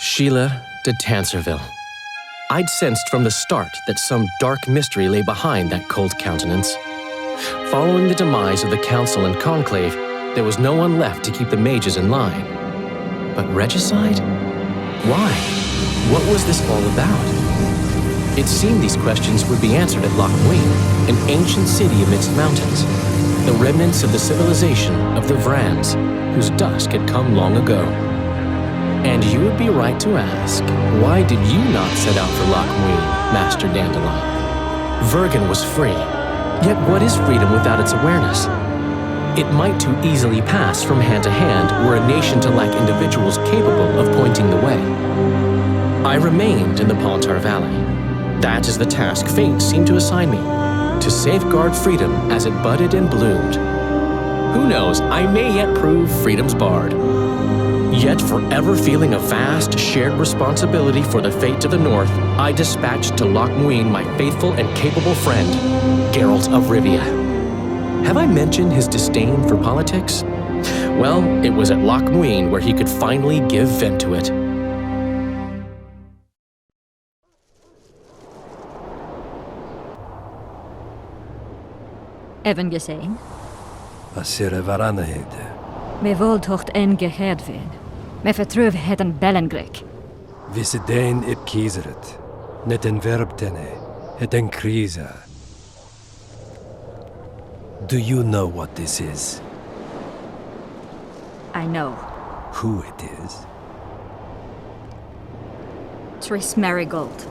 Sheila de Tanserville. I'd sensed from the start that some dark mystery lay behind that cold countenance. Following the demise of the Council and Conclave, there was no one left to keep the mages in line. But regicide? Why? What was this all about? It seemed these questions would be answered at Loch Muinne, an ancient city amidst mountains, the remnants of the civilization of the Vrans, whose dusk had come long ago. And you would be right to ask, why did you not set out for Loch Muinne, Master Dandelion? Vergen was free, yet what is freedom without its awareness? It might too easily pass from hand to hand were a nation to lack individuals capable of pointing the way. I remained in the Pontar Valley. That is the task fate seemed to assign me, to safeguard freedom as it budded and bloomed. Who knows, I may yet prove freedom's bard. Yet forever feeling a vast, shared responsibility for the fate of the North, I dispatched to Loch Muinne my faithful and capable friend, Geralt of Rivia. Have I mentioned his disdain for politics? Well, it was at Loch Muinne where he could finally give vent to it. Even gezien? As er varanheden. Me voltocht en geheerd werden. Me vertrouwen het een bellengrek. Visse dein ip kiezeret. Net een verbtene. Het een krize. Do you know what this is? I know. Who it is? Triss Marigold.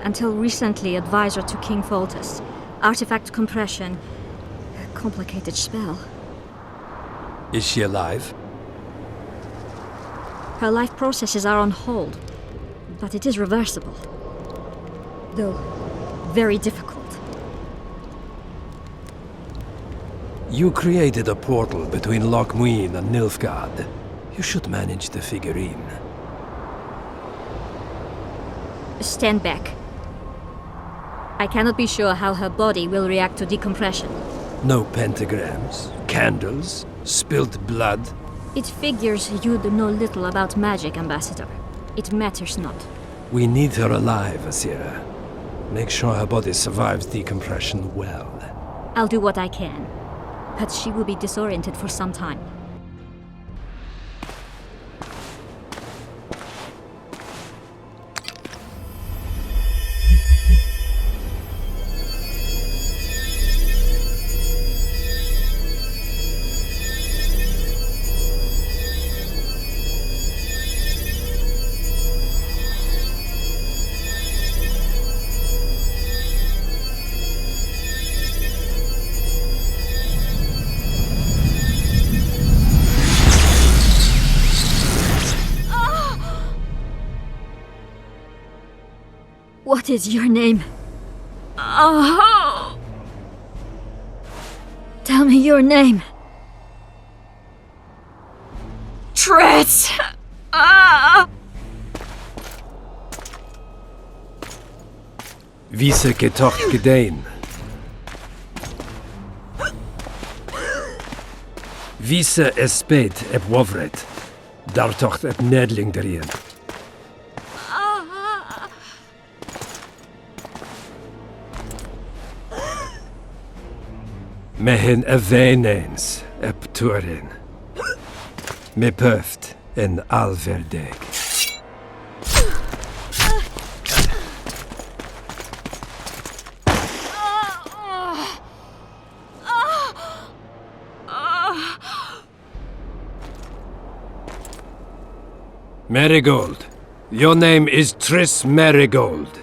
Until recently advisor to King Foltest. Artifact compression. A complicated spell. Is she alive? Her life processes are on hold, but it is reversible. Though, very difficult. You created a portal between Loch Muinne and Nilfgaard. You should manage the figurine. Stand back. I cannot be sure how her body will react to decompression. No pentagrams, candles, spilled blood. It figures you know little about magic, Ambassador. It matters not. We need her alive, Asira. Make sure her body survives decompression well. I'll do what I can, but she will be disoriented for some time. What is your name? Oh! Tell me your name. Triss! Vise getocht gedein. Vise espet ep wovret. Daar tocht ep nedling derien. Mehen eveneens ep turin. Me puft en alverdeg. Marigold. Your name is Triss Marigold.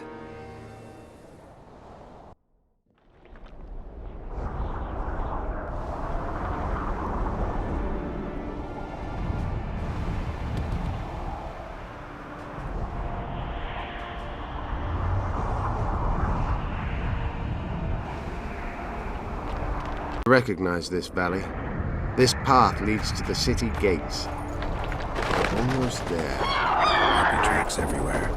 Recognize this valley. This path leads to the city gates. Almost there. Happy tracks everywhere.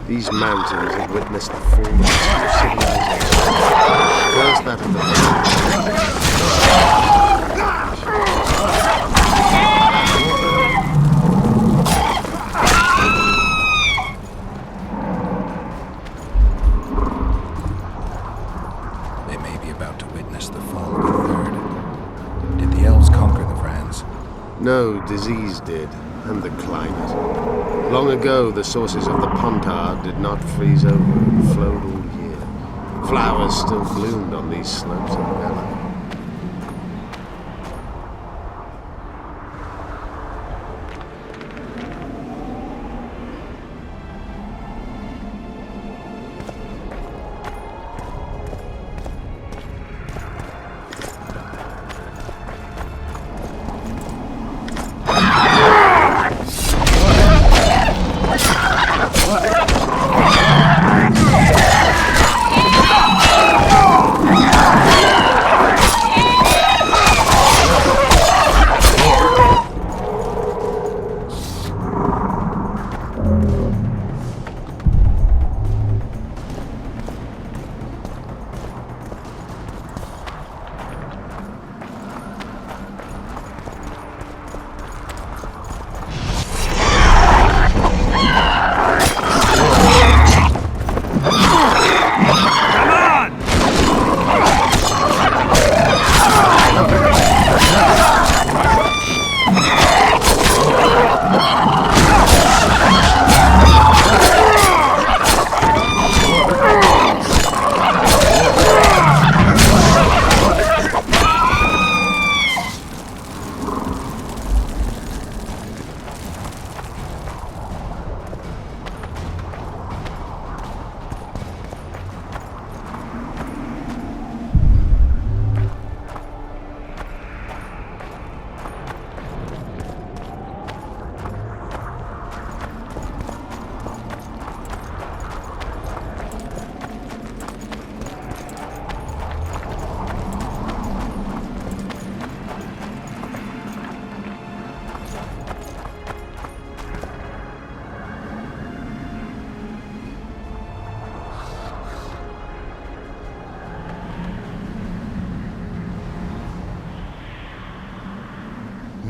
These mountains had witnessed the fall of civilization. First that of the They may be about to witness the fall of a third. Did the elves conquer the Vrans? No, disease did, and the climate. Long ago, the sources of the Pontard did not freeze over and flowed all year. Flowers still bloomed on these slopes of Bella.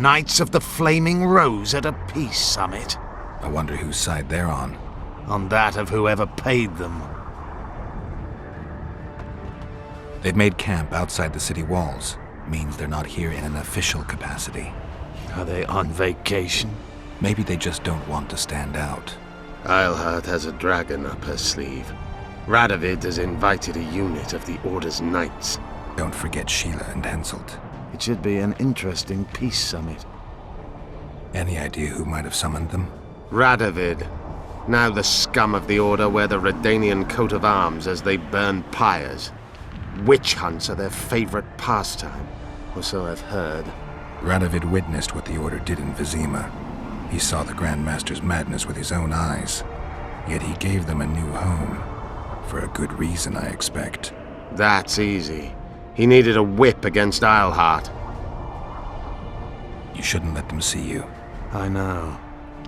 Knights of the Flaming Rose at a peace summit. I wonder whose side they're on. On that of whoever paid them. They've made camp outside the city walls. Means they're not here in an official capacity. Are they on vacation? Maybe they just don't want to stand out. Eilhart has a dragon up her sleeve. Radovid has invited a unit of the Order's knights. Don't forget Sheila and Henselt. It should be an interesting peace summit. Any idea who might have summoned them? Radovid. Now the scum of the Order wear the Redanian coat of arms as they burn pyres. Witch hunts are their favorite pastime, or so I've heard. Radovid witnessed what the Order did in Vizima. He saw the Grand Master's madness with his own eyes. Yet he gave them a new home. For a good reason, I expect. That's easy. He needed a whip against Eilhart. You shouldn't let them see you. I know.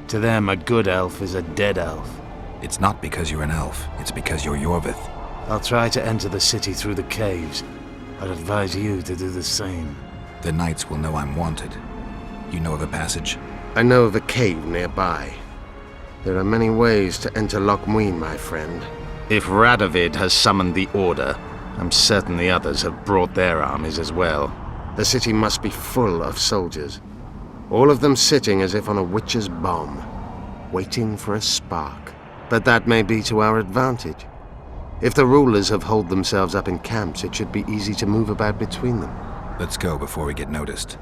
To them, a good elf is a dead elf. It's not because you're an elf, it's because you're Yorvith. I'll try to enter the city through the caves. I'd advise you to do the same. The knights will know I'm wanted. You know of a passage? I know of a cave nearby. There are many ways to enter Loch Muinne, my friend. If Radovid has summoned the Order, I'm certain the others have brought their armies as well. The city must be full of soldiers. All of them sitting as if on a witch's bomb, waiting for a spark. But that may be to our advantage. If the rulers have holed themselves up in camps, it should be easy to move about between them. Let's go before we get noticed.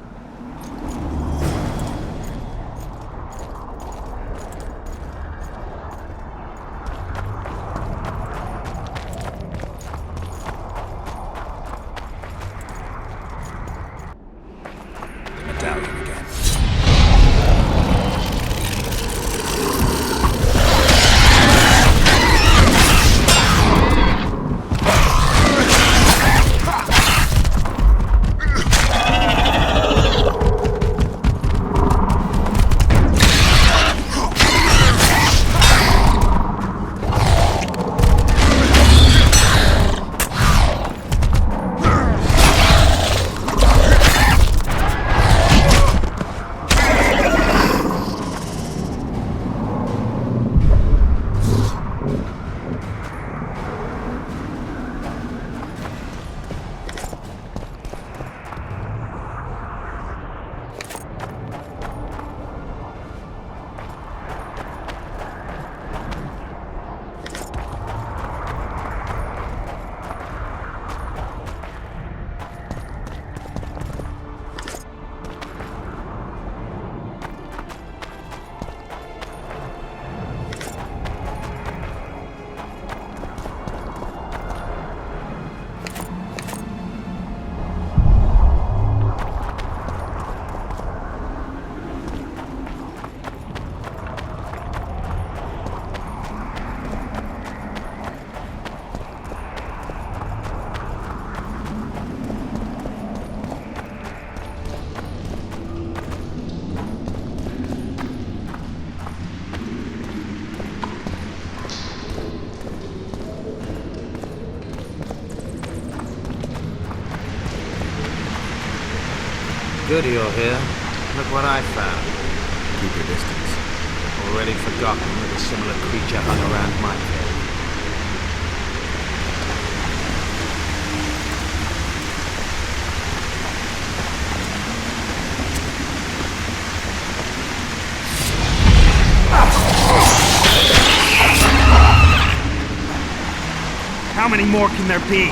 Good you're here. Look what I found. Keep your distance. Already forgotten that a similar creature hung around my cave. How many more can there be?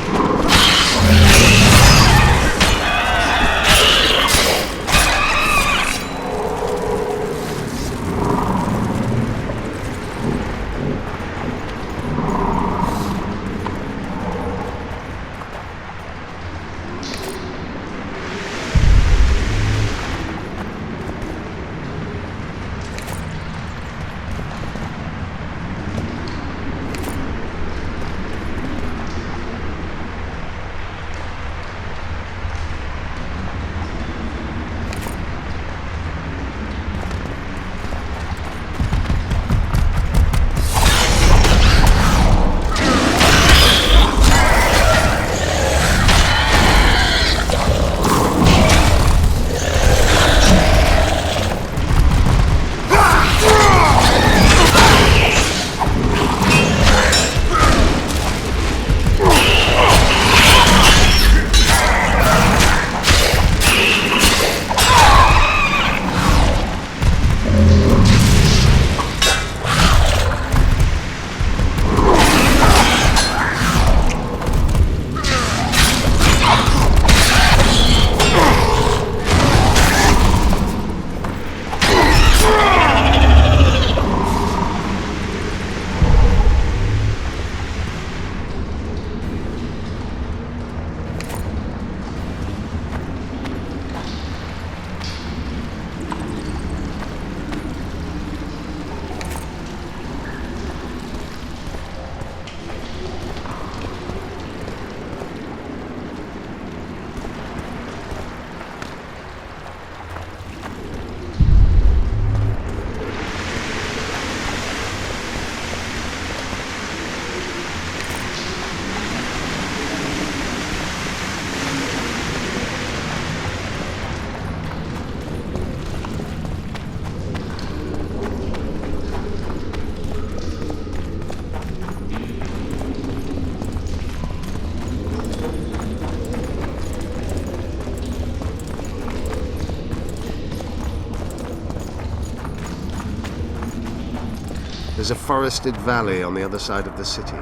There's a forested valley on the other side of the city,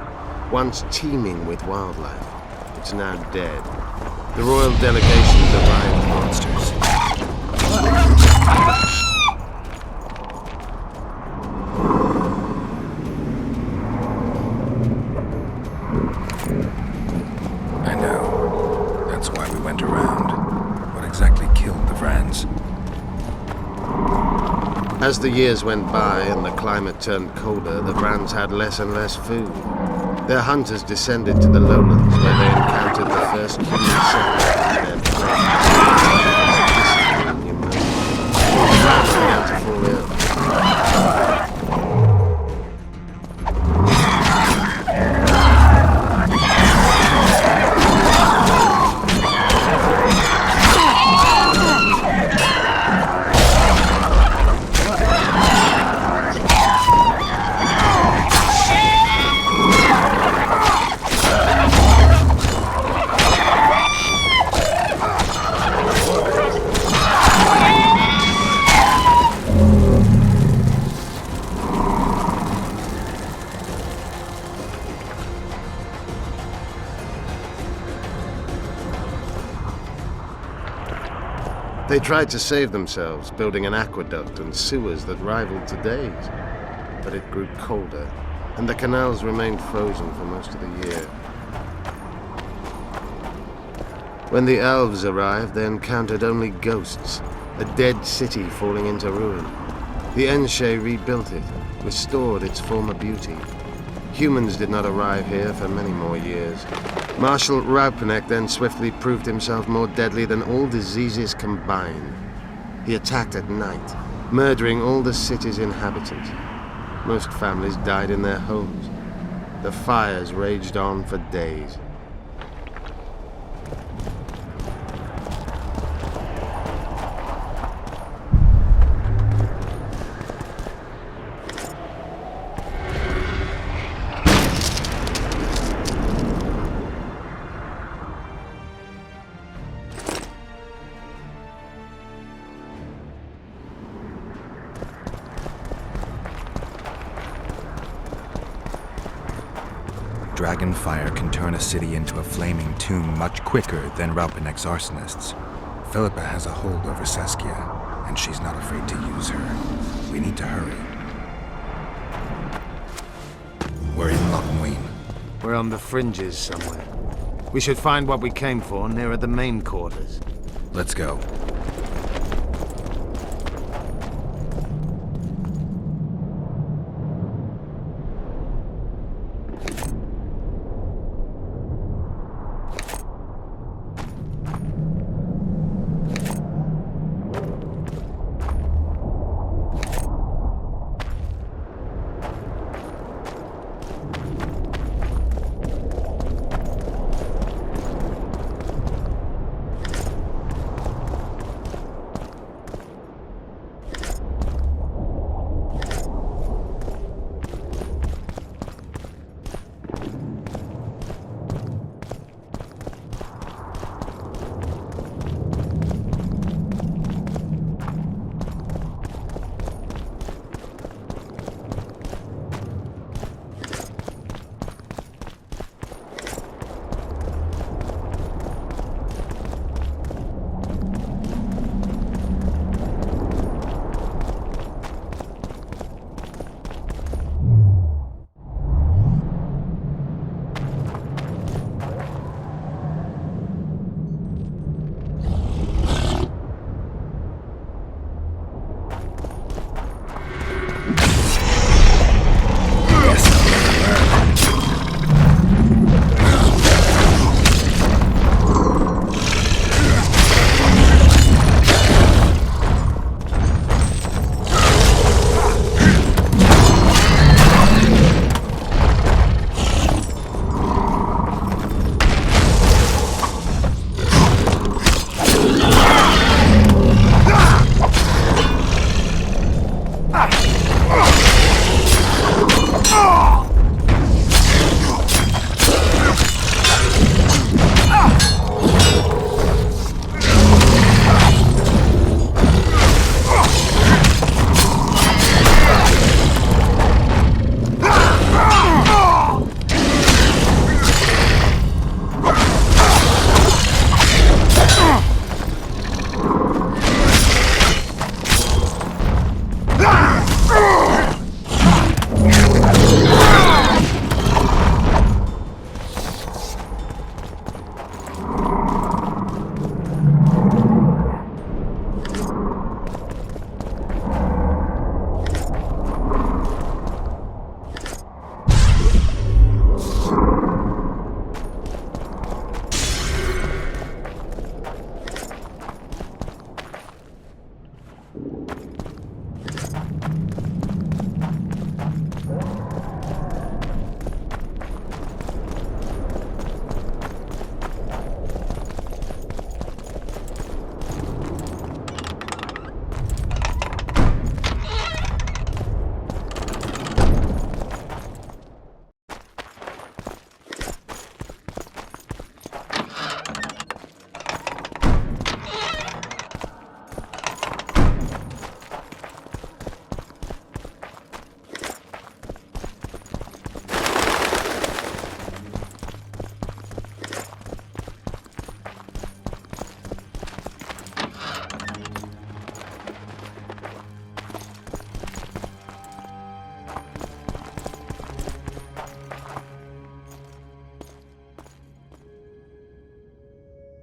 once teeming with wildlife. It's now dead. The royal delegations arrived. Monsters. I know. That's why we went around. What exactly killed the Vrans? As the years went by and the climate turned colder, the Vrans had less and less food. Their hunters descended to the lowlands where they encountered the first human settlers. The Vrans began to fall ill. They tried to save themselves, building an aqueduct and sewers that rivaled today's. But it grew colder, and the canals remained frozen for most of the year. When the elves arrived, they encountered only ghosts, a dead city falling into ruin. The Enshe rebuilt it, restored its former beauty. Humans did not arrive here for many more years. Marshal Raupenek then swiftly proved himself more deadly than all diseases combined. He attacked at night, murdering all the city's inhabitants. Most families died in their homes. The fires raged on for days. dragon fire can turn a city into a flaming tomb much quicker than Raupenek's arsonists. Philippa has a hold over Saskia, and she's not afraid to use her. We need to hurry. We're in Loch Muinne. We're on the fringes somewhere. We should find what we came for nearer the main quarters. Let's go.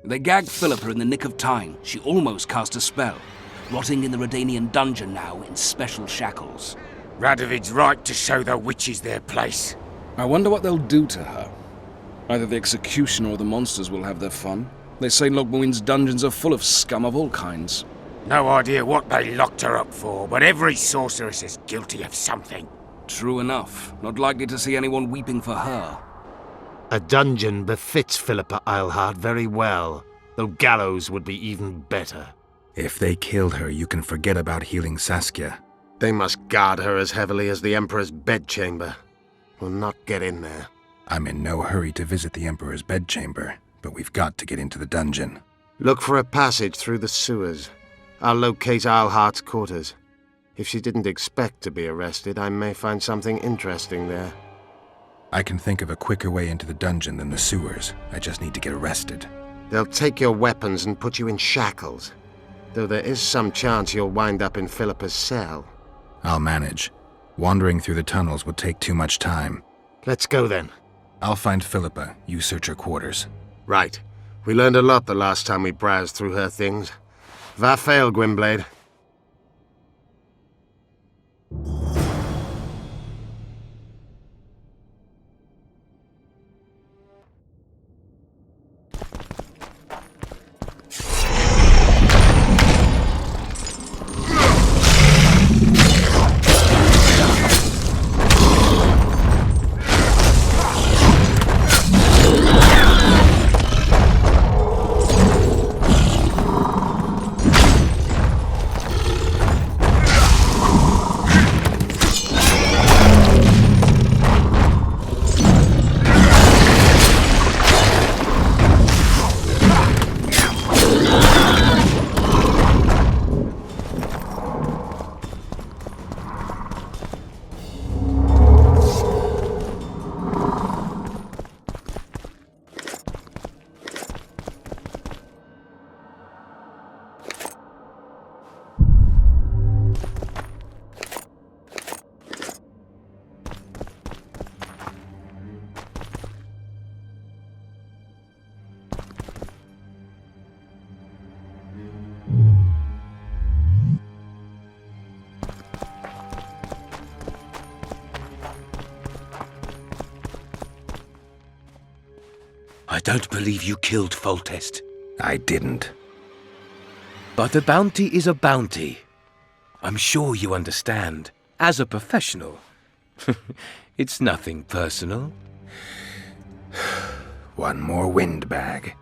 They gagged Philippa in the nick of time. She almost cast a spell. Rotting in the Redanian dungeon now in special shackles. Radovid's right to show the witches their place. I wonder what they'll do to her. Either the executioner or the monsters will have their fun. They say Loch Muinne's dungeons are full of scum of all kinds. No idea what they locked her up for, but every sorceress is guilty of something. True enough. Not likely to see anyone weeping for her. A dungeon befits Philippa Eilhart very well, though gallows would be even better. If they killed her, you can forget about healing Saskia. They must guard her as heavily as the Emperor's bedchamber. We'll not get in there. I'm in no hurry to visit the Emperor's bedchamber, but we've got to get into the dungeon. Look for a passage through the sewers. I'll locate Eilhart's quarters. If she didn't expect to be arrested, I may find something interesting there. I can think of a quicker way into the dungeon than the sewers. I just need to get arrested. They'll take your weapons and put you in shackles. Though there is some chance you'll wind up in Philippa's cell. I'll manage. Wandering through the tunnels would take too much time. Let's go then. I'll find Philippa. You search her quarters. Right. We learned a lot the last time we browsed through her things. Va fail, Gwynblade. I don't believe you killed Foltest. I didn't. But a bounty is a bounty. I'm sure you understand. As a professional. It's nothing personal. One more windbag.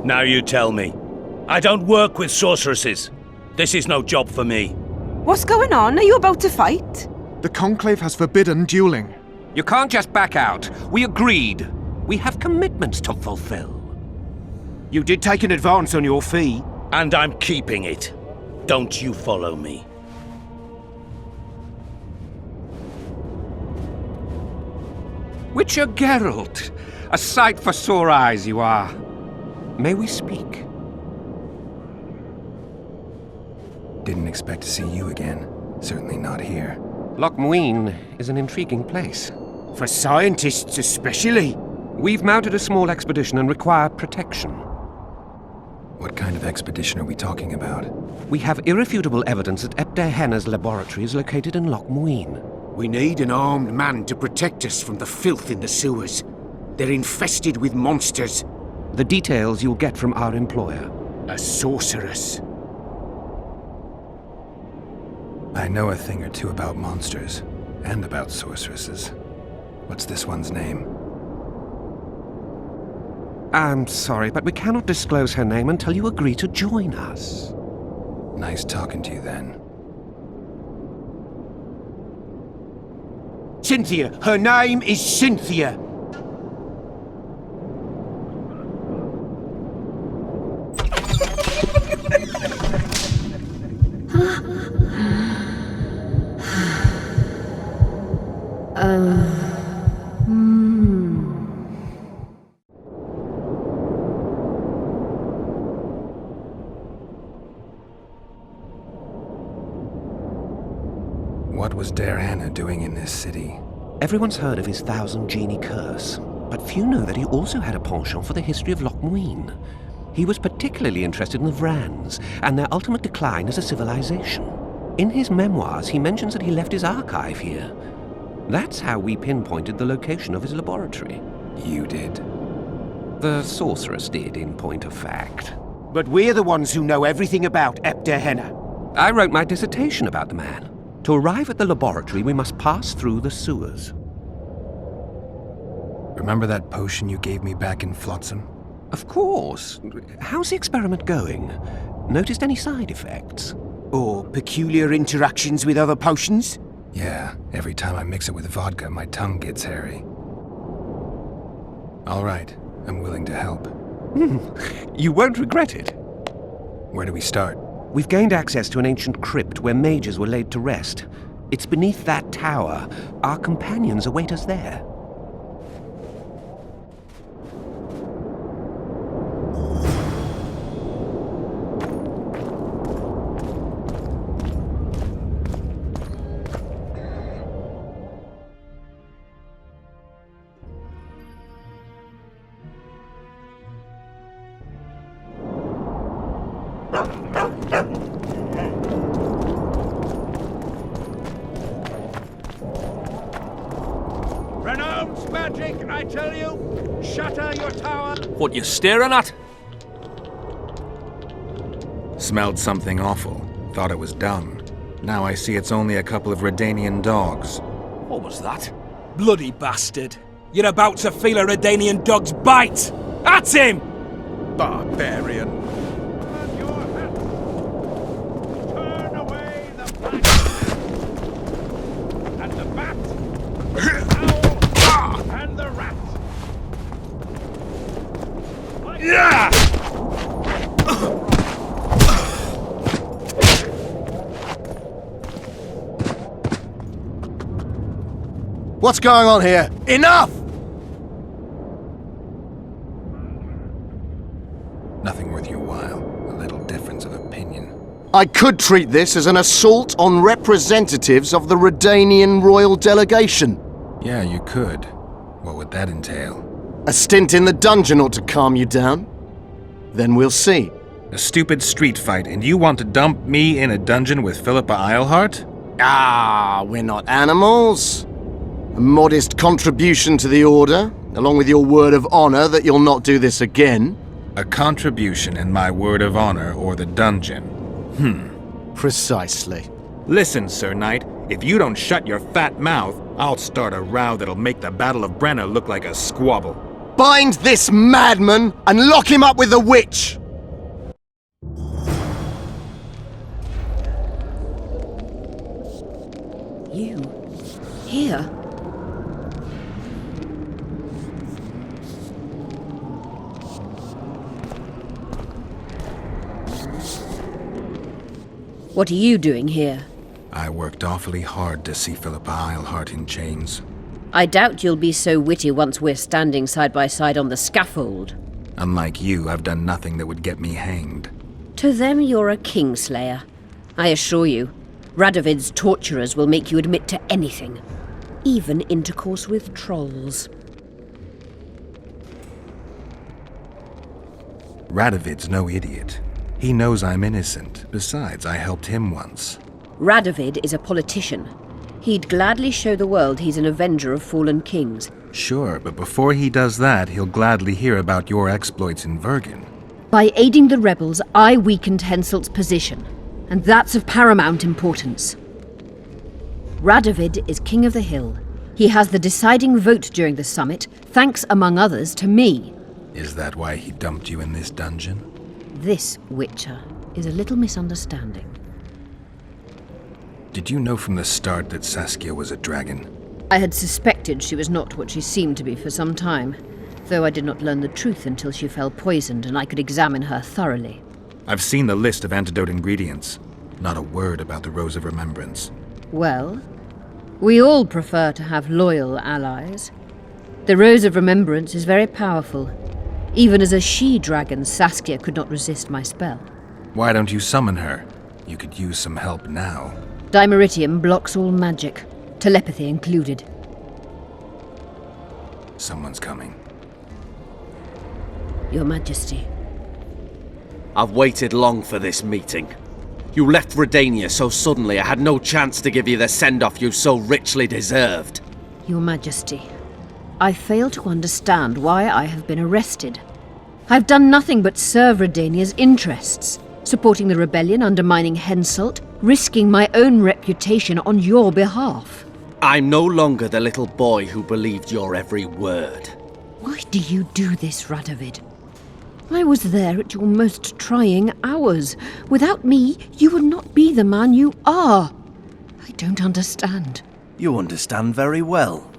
Now you tell me. I don't work with sorceresses. This is no job for me. What's going on? Are you about to fight? The Conclave has forbidden dueling. You can't just back out. We agreed. We have commitments to fulfill. You did take an advance on your fee. And I'm keeping it. Don't you follow me. Witcher Geralt. A sight for sore eyes you are. May we speak? Didn't expect to see you again. Certainly not here. Loch Muinne is an intriguing place. For scientists especially. We've mounted a small expedition and require protection. What kind of expedition are we talking about? We have irrefutable evidence that SATAII's laboratory is located in Loch Muinne. We need an armed man to protect us from the filth in the sewers. They're infested with monsters. The details you'll get from our employer. A sorceress. I know a thing or two about monsters, and about sorceresses. What's this one's name? I'm sorry, but we cannot disclose her name until you agree to join us. Nice talking to you then. Cynthia! Her name is Cynthia! What was Geralt doing in this city? Everyone's heard of his 1,000 genie curse, but few know that he also had a penchant for the history of Loch Muinne. He was particularly interested in the Vrans and their ultimate decline as a civilization. In his memoirs, he mentions that he left his archive here. That's how we pinpointed the location of his laboratory. You did? The sorceress did, in point of fact. But we're the ones who know everything about SATAIII. I wrote my dissertation about the man. To arrive at the laboratory, we must pass through the sewers. Remember that potion you gave me back in Flotsam? Of course. How's the experiment going? Noticed any side effects? Or peculiar interactions with other potions? Yeah, every time I mix it with vodka, my tongue gets hairy. All right, I'm willing to help. You won't regret it. Where do we start? We've gained access to an ancient crypt where mages were laid to rest. It's beneath that tower. Our companions await us there. Renounce magic, I tell you! Shatter your tower! What you staring at? Smelled something awful. Thought it was dung. Now I see it's only a couple of Redanian dogs. What was that? Bloody bastard! You're about to feel a Redanian dog's bite! That's him! Barbarian. Turn away the black and the bat, the owl, and the rat. Yeah! What's going on here? Enough! Nothing worth your while. A little difference of opinion. I could treat this as an assault on representatives of the Redanian royal delegation. Yeah, you could. What would that entail? A stint in the dungeon ought to calm you down. Then we'll see. A stupid street fight, and you want to dump me in a dungeon with Philippa Eilhart? Ah, we're not animals. A modest contribution to the Order, along with your word of honor that you'll not do this again. A contribution and my word of honor or the dungeon. Precisely. Listen, Sir Knight, if you don't shut your fat mouth, I'll start a row that'll make the Battle of Brenna look like a squabble. Bind this madman and lock him up with the witch! You? Here? What are you doing here? I worked awfully hard to see Philippa Eilhart in chains. I doubt you'll be so witty once we're standing side by side on the scaffold. Unlike you, I've done nothing that would get me hanged. To them, you're a kingslayer. I assure you, Radovid's torturers will make you admit to anything. Even intercourse with trolls. Radovid's no idiot. He knows I'm innocent. Besides, I helped him once. Radovid is a politician. He'd gladly show the world he's an avenger of fallen kings. Sure, but before he does that, he'll gladly hear about your exploits in Vergen. By aiding the rebels, I weakened Henselt's position, and that's of paramount importance. Radovid is king of the hill. He has the deciding vote during the summit, thanks, among others, to me. Is that why he dumped you in this dungeon? This, Witcher, is a little misunderstanding. Did you know from the start that Saskia was a dragon? I had suspected she was not what she seemed to be for some time, though I did not learn the truth until she fell poisoned and I could examine her thoroughly. I've seen the list of antidote ingredients. Not a word about the Rose of Remembrance. Well, we all prefer to have loyal allies. The Rose of Remembrance is very powerful. Even as a she-dragon, Saskia could not resist my spell. Why don't you summon her? You could use some help now. Dimeritium blocks all magic, telepathy included. Someone's coming. Your Majesty. I've waited long for this meeting. You left Redania so suddenly I had no chance to give you the send-off you so richly deserved. Your Majesty, I fail to understand why I have been arrested. I've done nothing but serve Redania's interests, supporting the rebellion, undermining Henselt, risking my own reputation on your behalf. I'm no longer the little boy who believed your every word. Why do you do this, Radovid? I was there at your most trying hours. Without me, you would not be the man you are. I don't understand. You understand very well.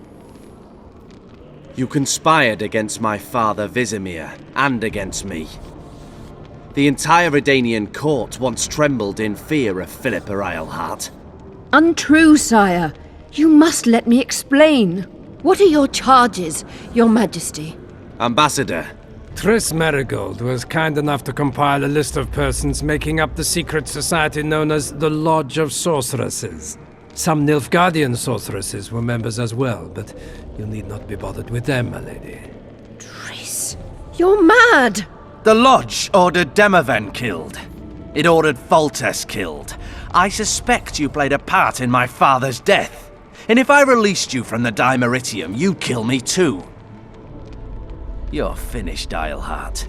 You conspired against my father Vizimir, and against me. The entire Redanian court once trembled in fear of Philippa Eilhart. Untrue, sire. You must let me explain. What are your charges, Your Majesty? Ambassador. Triss Marigold was kind enough to compile a list of persons making up the secret society known as the Lodge of Sorceresses. Some Nilfgaardian sorceresses were members as well, but you need not be bothered with them, my lady. Triss, you're mad! The Lodge ordered Demaven killed. It ordered Foltest killed. I suspect you played a part in my father's death. And if I released you from the Dimeritium, you'd kill me too. You're finished, Eilhart.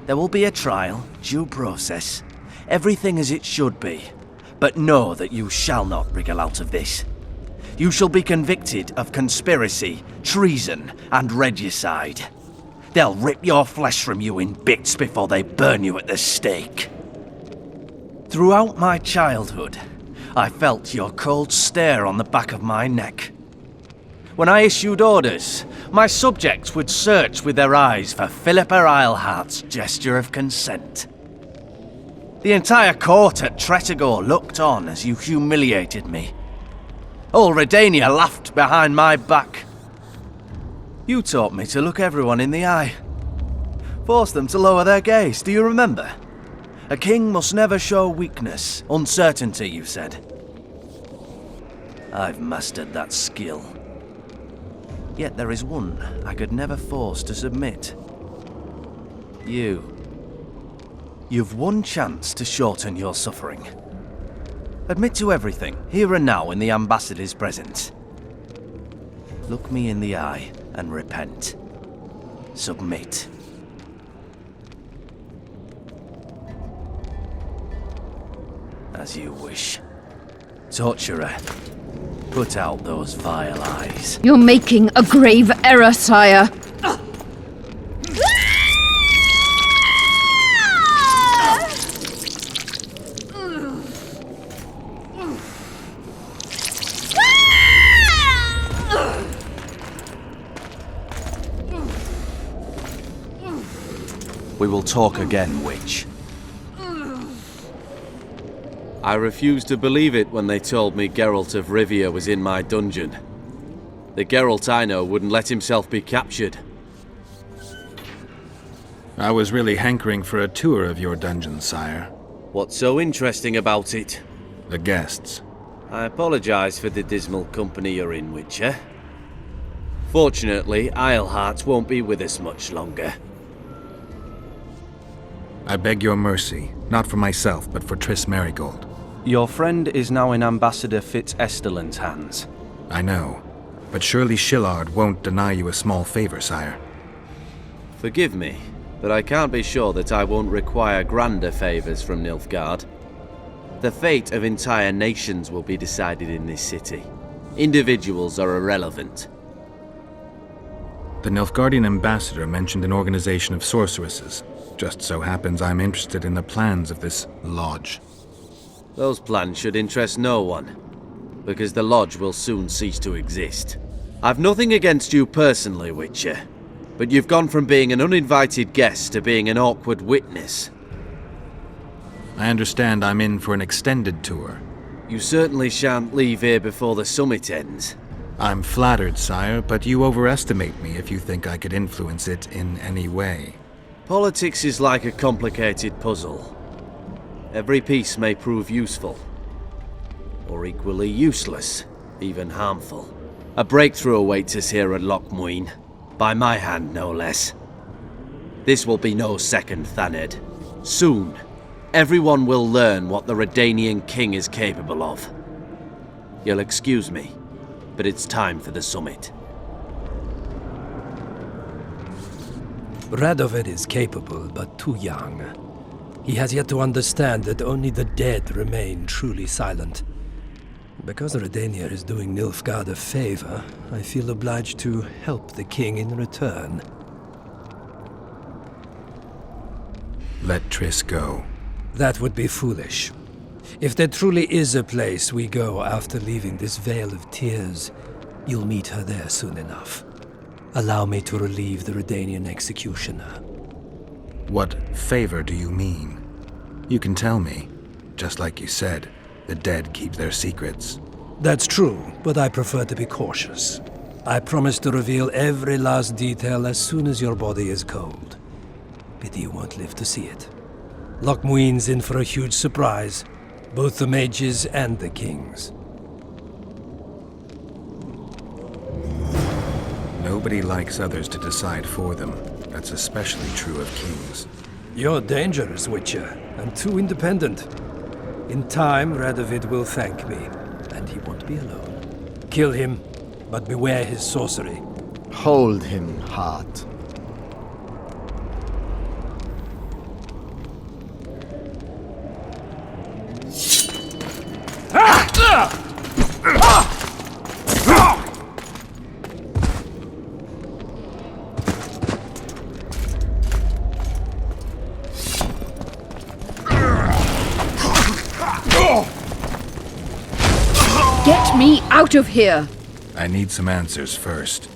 There will be a trial, due process, everything as it should be. But know that you shall not wriggle out of this. You shall be convicted of conspiracy, treason, and regicide. They'll rip your flesh from you in bits before they burn you at the stake. Throughout my childhood, I felt your cold stare on the back of my neck. When I issued orders, my subjects would search with their eyes for Philippa Eilhart's gesture of consent. The entire court at Tretogor looked on as you humiliated me. All Redania laughed behind my back. You taught me to look everyone in the eye. Forced them to lower their gaze, do you remember? A king must never show weakness, uncertainty, you said. I've mastered that skill. Yet there is one I could never force to submit. You've one chance to shorten your suffering. Admit to everything, here and now in the ambassador's presence. Look me in the eye and repent. Submit. As you wish. Torturer, put out those vile eyes. You're making a grave error, sire. We will talk again, witch. I refused to believe it when they told me Geralt of Rivia was in my dungeon. The Geralt I know wouldn't let himself be captured. I was really hankering for a tour of your dungeon, sire. What's so interesting about it? The guests. I apologize for the dismal company you're in, Witcher. Fortunately, Eilhart won't be with us much longer. I beg your mercy, not for myself, but for Triss Merigold. Your friend is now in Ambassador Fitz-Estelin's hands. I know, but surely Shillard won't deny you a small favor, sire. Forgive me, but I can't be sure that I won't require grander favors from Nilfgaard. The fate of entire nations will be decided in this city. Individuals are irrelevant. The Nilfgaardian ambassador mentioned an organization of sorceresses. Just so happens I'm interested in the plans of this lodge. Those plans should interest no one, because the lodge will soon cease to exist. I've nothing against you personally, Witcher, but you've gone from being an uninvited guest to being an awkward witness. I understand I'm in for an extended tour. You certainly shan't leave here before the summit ends. I'm flattered, sire, but you overestimate me if you think I could influence it in any way. Politics is like a complicated puzzle. Every piece may prove useful, or equally useless, even harmful. A breakthrough awaits us here at Loch Muinne, by my hand no less. This will be no second Thaned. Soon, everyone will learn what the Redanian king is capable of. You'll excuse me, but it's time for the summit. Radovid is capable, but too young. He has yet to understand that only the dead remain truly silent. Because Redania is doing Nilfgaard a favor, I feel obliged to help the king in return. Let Triss go. That would be foolish. If there truly is a place we go after leaving this Vale of Tears, you'll meet her there soon enough. Allow me to relieve the Redanian executioner. What favor do you mean? You can tell me. Just like you said, the dead keep their secrets. That's true, but I prefer to be cautious. I promise to reveal every last detail as soon as your body is cold. Pity you won't live to see it. Loch Muinne's in for a huge surprise, both the mages and the kings. Nobody likes others to decide for them. That's especially true of kings. You're dangerous, Witcher, and too independent. In time, Radovid will thank me, and he won't be alone. Kill him, but beware his sorcery. Hold him, Hart. Get me out of here! I need some answers first.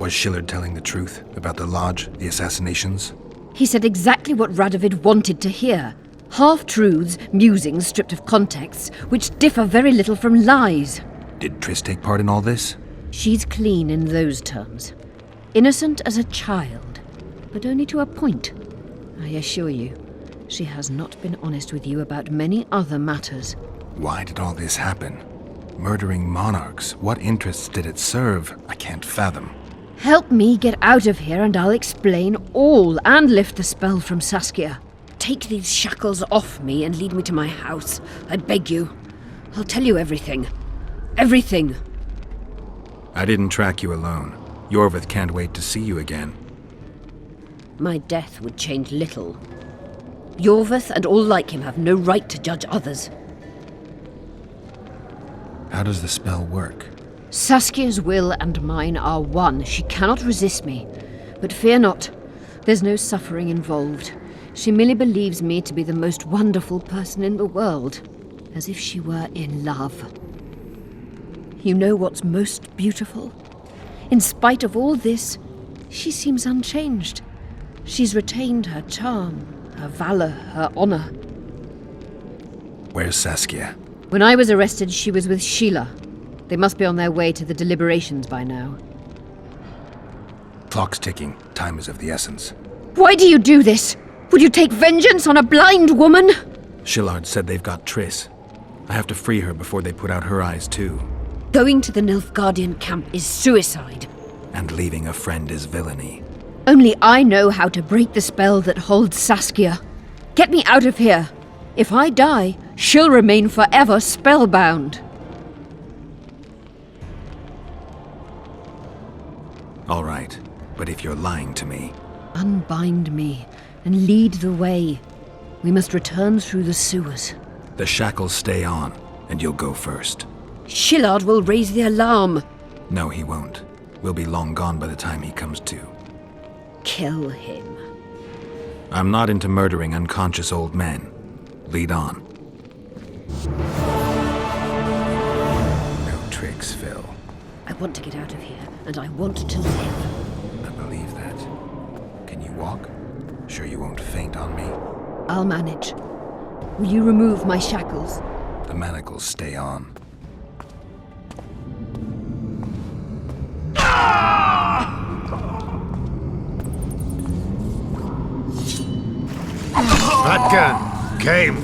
Was Shillard telling the truth about the lodge, the assassinations? He said exactly what Radovid wanted to hear. Half-truths, musings stripped of context, which differ very little from lies. Did Triss take part in all this? She's clean in those terms. Innocent as a child, but only to a point. I assure you, she has not been honest with you about many other matters. Why did all this happen? Murdering monarchs, what interests did it serve? I can't fathom. Help me get out of here and I'll explain all and lift the spell from Saskia. Take these shackles off me and lead me to my house. I beg you. I'll tell you everything. Everything. I didn't track you alone. Yorvith can't wait to see you again. My death would change little. Yorvith and all like him have no right to judge others. How does the spell work? Saskia's will and mine are one. She cannot resist me. But fear not. There's no suffering involved. She merely believes me to be the most wonderful person in the world. As if she were in love. You know what's most beautiful? In spite of all this, she seems unchanged. She's retained her charm, her valor, her honor. Where's Saskia? When I was arrested, she was with Sheila. They must be on their way to the deliberations by now. Clock's ticking. Time is of the essence. Why do you do this? Would you take vengeance on a blind woman? Shillard said they've got Triss. I have to free her before they put out her eyes too. Going to the Nilfgaardian camp is suicide. And leaving a friend is villainy. Only I know how to break the spell that holds Saskia. Get me out of here. If I die, she'll remain forever spellbound. All right, but if you're lying to me... Unbind me and lead the way. We must return through the sewers. The shackles stay on, and you'll go first. Shillard will raise the alarm. No, he won't. We'll be long gone by the time he comes to. Kill him. I'm not into murdering unconscious old men. Lead on. No tricks, Phil. I want to get out of here, and I want to live. I believe that. Can you walk? Sure you won't faint on me? I'll manage. Will you remove my shackles? The manacles stay on. That gun came.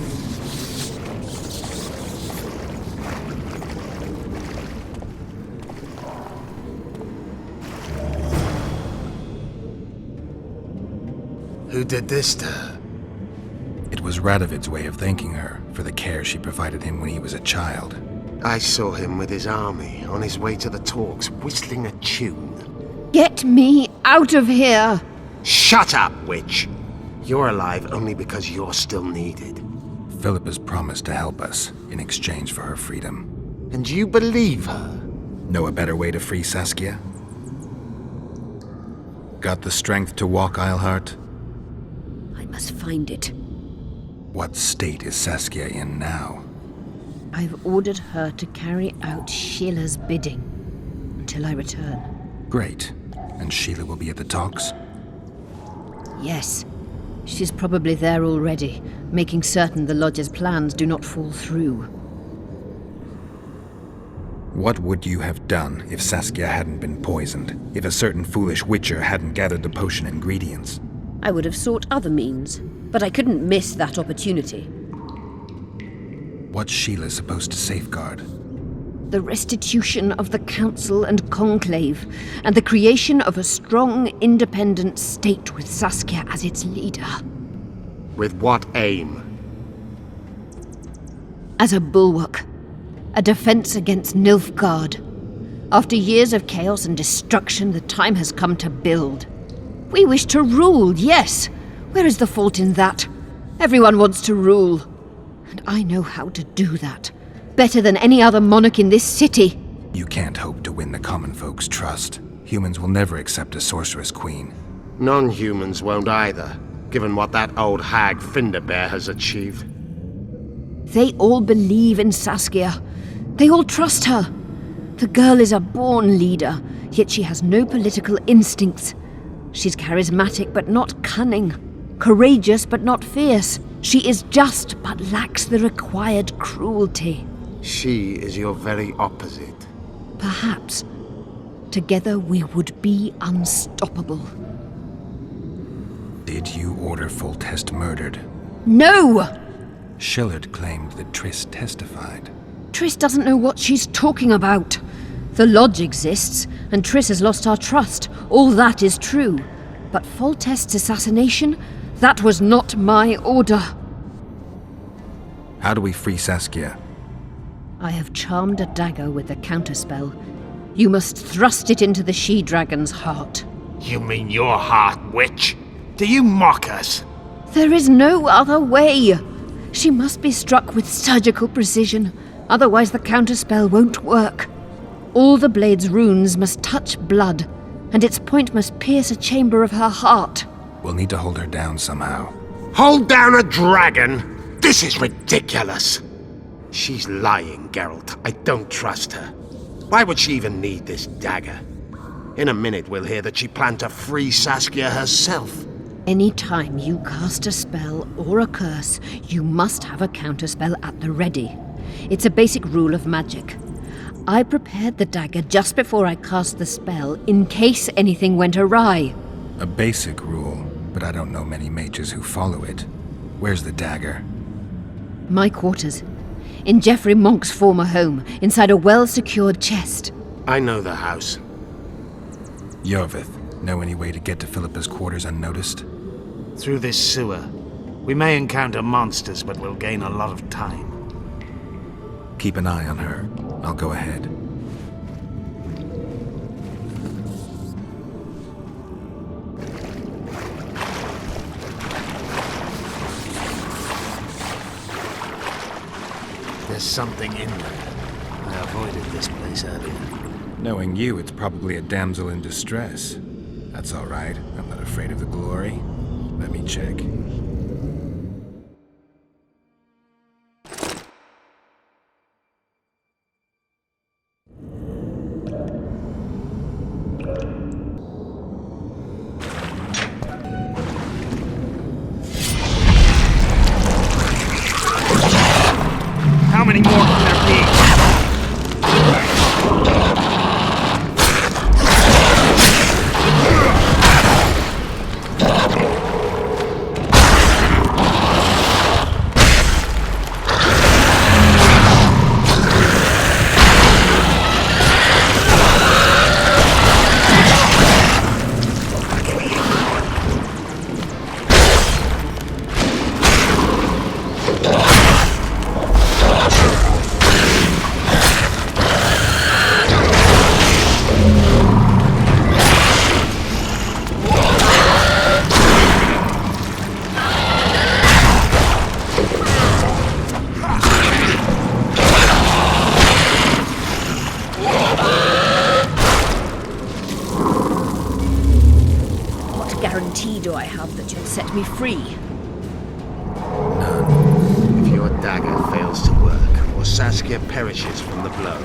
Who did this to her? It was Radovid's way of thanking her for the care she provided him when he was a child. I saw him with his army on his way to the talks, whistling a tune. Get me out of here! Shut up, witch! You're alive only because you're still needed. Philippa's promised to help us in exchange for her freedom. And you believe her? Know a better way to free Saskia? Got the strength to walk, Eilhart? I must find it. What state is Saskia in now? I've ordered her to carry out Sheila's bidding until I return. Great. And Sheila will be at the talks? Yes. She's probably there already, making certain the Lodge's plans do not fall through. What would you have done if Saskia hadn't been poisoned? If a certain foolish witcher hadn't gathered the potion ingredients? I would have sought other means, but I couldn't miss that opportunity. What's Sheila supposed to safeguard? The restitution of the Council and Conclave, and the creation of a strong, independent state with Saskia as its leader. With what aim? As a bulwark. A defense against Nilfgaard. After years of chaos and destruction, the time has come to build. We wish to rule, yes. Where is the fault in that? Everyone wants to rule. And I know how to do that. Better than any other monarch in this city. You can't hope to win the common folk's trust. Humans will never accept a sorceress queen. Non-humans won't either, given what that old hag Finderbear has achieved. They all believe in Saskia. They all trust her. The girl is a born leader, yet she has no political instincts. She's charismatic but not cunning. Courageous but not fierce. She is just but lacks the required cruelty. She is your very opposite. Perhaps. Together we would be unstoppable. Did you order Foltest murdered? No! Shillard claimed that Triss testified. Triss doesn't know what she's talking about. The Lodge exists, and Triss has lost our trust. All that is true. But Foltest's assassination? That was not my order. How do we free Saskia? I have charmed a dagger with the counterspell. You must thrust it into the she-dragon's heart. You mean your heart, witch? Do you mock us? There is no other way. She must be struck with surgical precision, otherwise the counterspell won't work. All the blade's runes must touch blood, and its point must pierce a chamber of her heart. We'll need to hold her down somehow. Hold down a dragon? This is ridiculous. She's lying, Geralt. I don't trust her. Why would she even need this dagger? In a minute we'll hear that she planned to free Saskia herself. Any time you cast a spell or a curse, you must have a counterspell at the ready. It's a basic rule of magic. I prepared the dagger just before I cast the spell, in case anything went awry. A basic rule, but I don't know many mages who follow it. Where's the dagger? My quarters. In Geoffrey Monk's former home, inside a well-secured chest. I know the house. Yorvith, know any way to get to Philippa's quarters unnoticed? Through this sewer. We may encounter monsters, but we'll gain a lot of time. Keep an eye on her. I'll go ahead. There's something in there. I avoided this place earlier. Knowing you, it's probably a damsel in distress. That's all right. I'm not afraid of the glory. Let me check. How many more can there be? Do I have that you'll set me free? None. If your dagger fails to work, or Saskia perishes from the blow,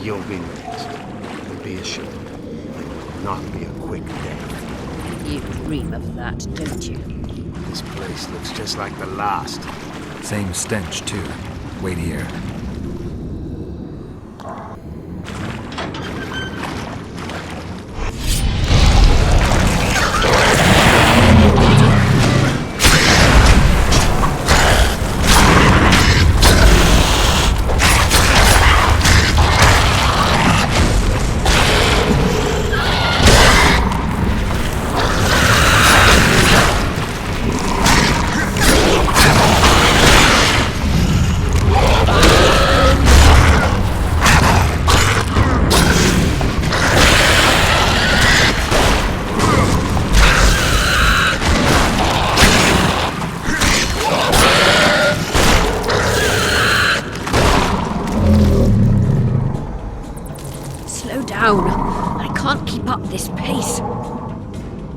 you'll be next. And be assured, it will not be a quick death. You dream of that, don't you? This place looks just like the last. Same stench, too. Wait here. This pace.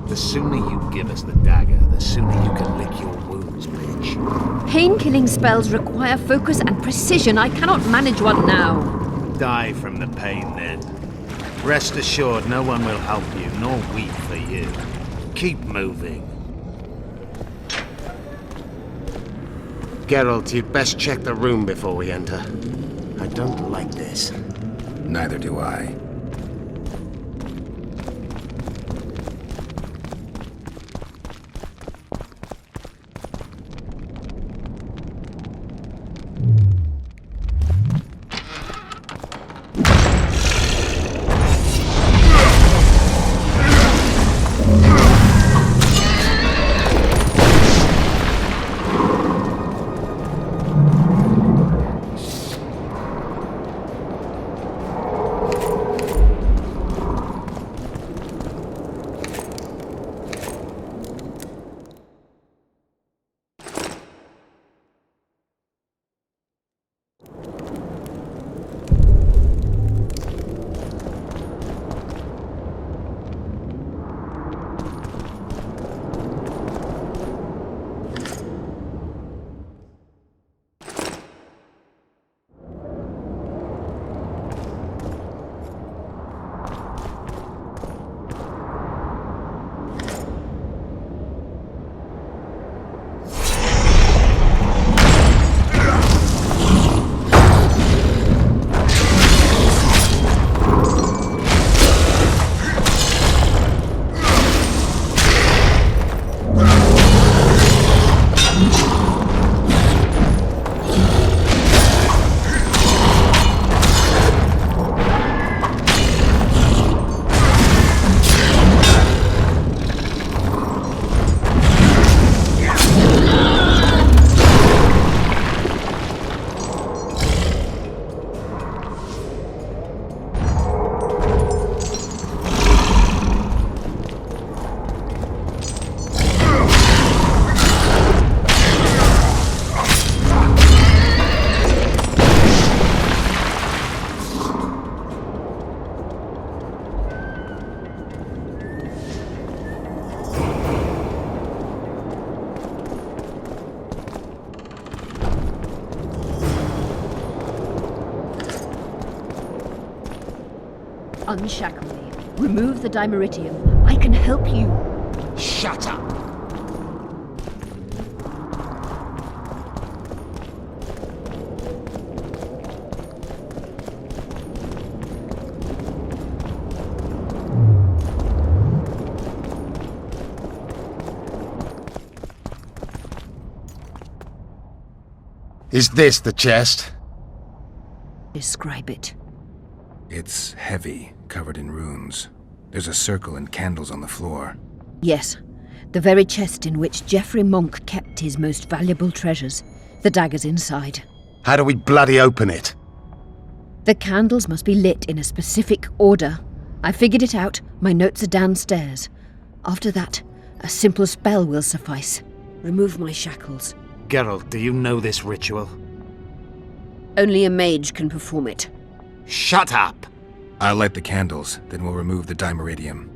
The sooner you give us the dagger, the sooner you can lick your wounds, bitch. Pain-killing spells require focus and precision. I cannot manage one now. Die from the pain, then. Rest assured, no one will help you, nor weep for you. Keep moving. Geralt, you'd best check the room before we enter. I don't like this. Neither do I. Unshackle me. Remove the dimeritium. I can help you. Shut up! Is this the chest? Describe it. It's heavy, covered in runes. There's a circle and candles on the floor. Yes, the very chest in which Geoffrey Monk kept his most valuable treasures. The dagger's inside. How do we bloody open it? The candles must be lit in a specific order. I figured it out. My notes are downstairs. After that, a simple spell will suffice. Remove my shackles. Geralt, do you know this ritual? Only a mage can perform it. Shut up! I'll light the candles, then we'll remove the dimeritium.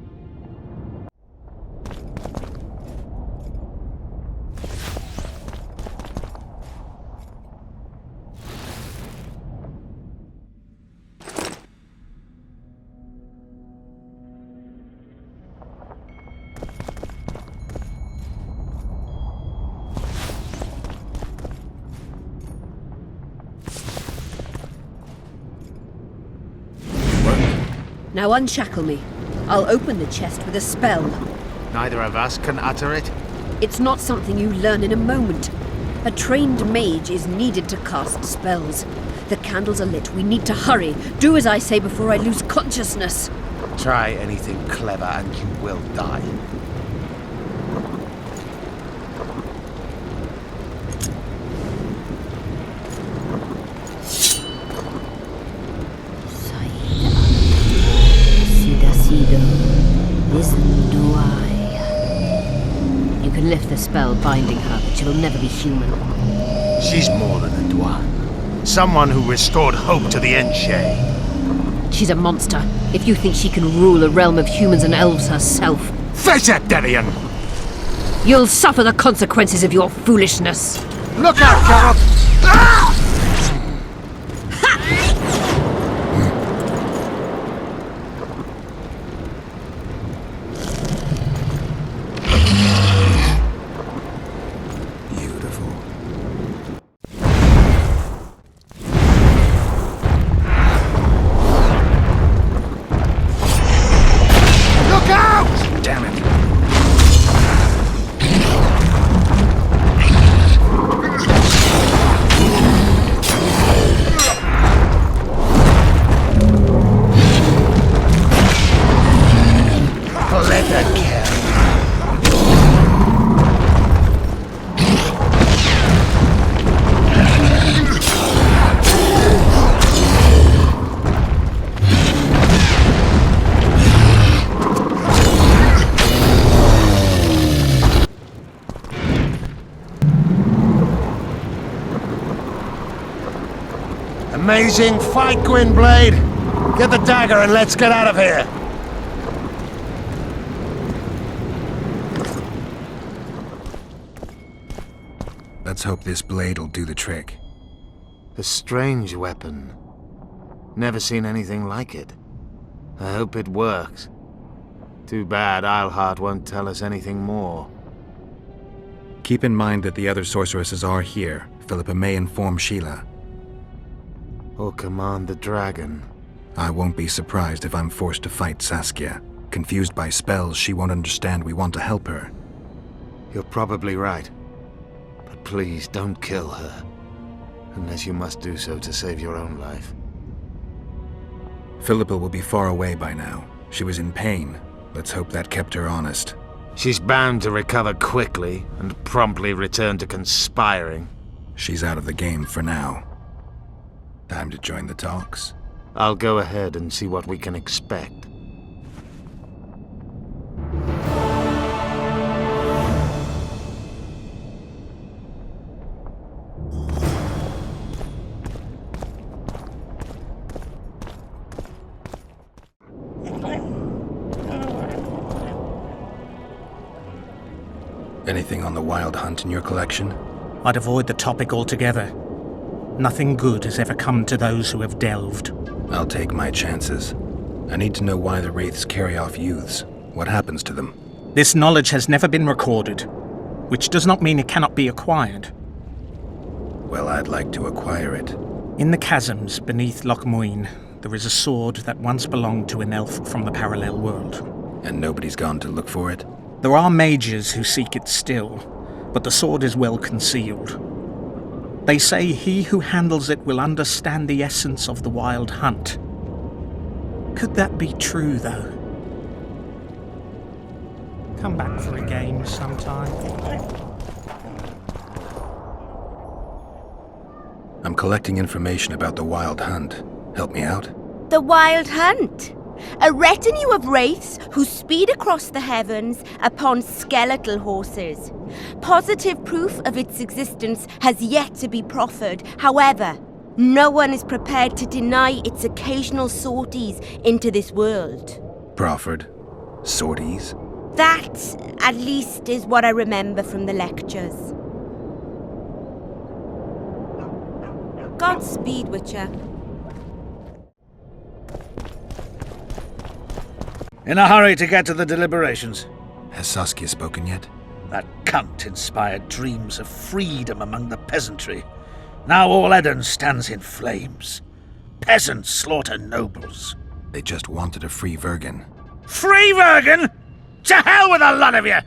Now unshackle me. I'll open the chest with a spell. Neither of us can utter it. It's not something you learn in a moment. A trained mage is needed to cast spells. The candles are lit. We need to hurry. Do as I say before I lose consciousness. Try anything clever and you will die. You can lift the spell binding her, but she will never be human. She's more than a Dwarf. Someone who restored hope to the Enshade. She's a monster. If you think she can rule a realm of humans and elves herself. Face it, Devian! You'll suffer the consequences of your foolishness. Look out, Geralt! Ah! Amazing fight, Gwynblade! Get the dagger and let's get out of here! Let's hope this blade will do the trick. A strange weapon. Never seen anything like it. I hope it works. Too bad Eilhart won't tell us anything more. Keep in mind that the other sorceresses are here. Philippa may inform Sheila. Or command the dragon. I won't be surprised if I'm forced to fight Saskia. Confused by spells, she won't understand we want to help her. You're probably right. But please don't kill her. Unless you must do so to save your own life. Philippa will be far away by now. She was in pain. Let's hope that kept her honest. She's bound to recover quickly and promptly return to conspiring. She's out of the game for now. Time to join the talks. I'll go ahead and see what we can expect. Anything on the wild hunt in your collection? I'd avoid the topic altogether. Nothing good has ever come to those who have delved. I'll take my chances. I need to know why the Wraiths carry off youths. What happens to them? This knowledge has never been recorded, which does not mean it cannot be acquired. Well, I'd like to acquire it. In the chasms beneath Loch Muinne, there is a sword that once belonged to an elf from the parallel world. And nobody's gone to look for it? There are mages who seek it still, but the sword is well concealed. They say he who handles it will understand the essence of the wild hunt. Could that be true, though? Come back for a game sometime. I'm collecting information about the Wild Hunt. Help me out? The Wild Hunt? A retinue of wraiths who speed across the heavens upon skeletal horses. Positive proof of its existence has yet to be proffered. However, no one is prepared to deny its occasional sorties into this world. Proffered? Sorties? That, at least, is what I remember from the lectures. Godspeed, Witcher. In a hurry to get to the deliberations. Has Saskia spoken yet? That cunt inspired dreams of freedom among the peasantry. Now all Eden stands in flames. Peasants slaughter nobles. They just wanted a free Vergen. Free Vergen? To hell with a lot of you!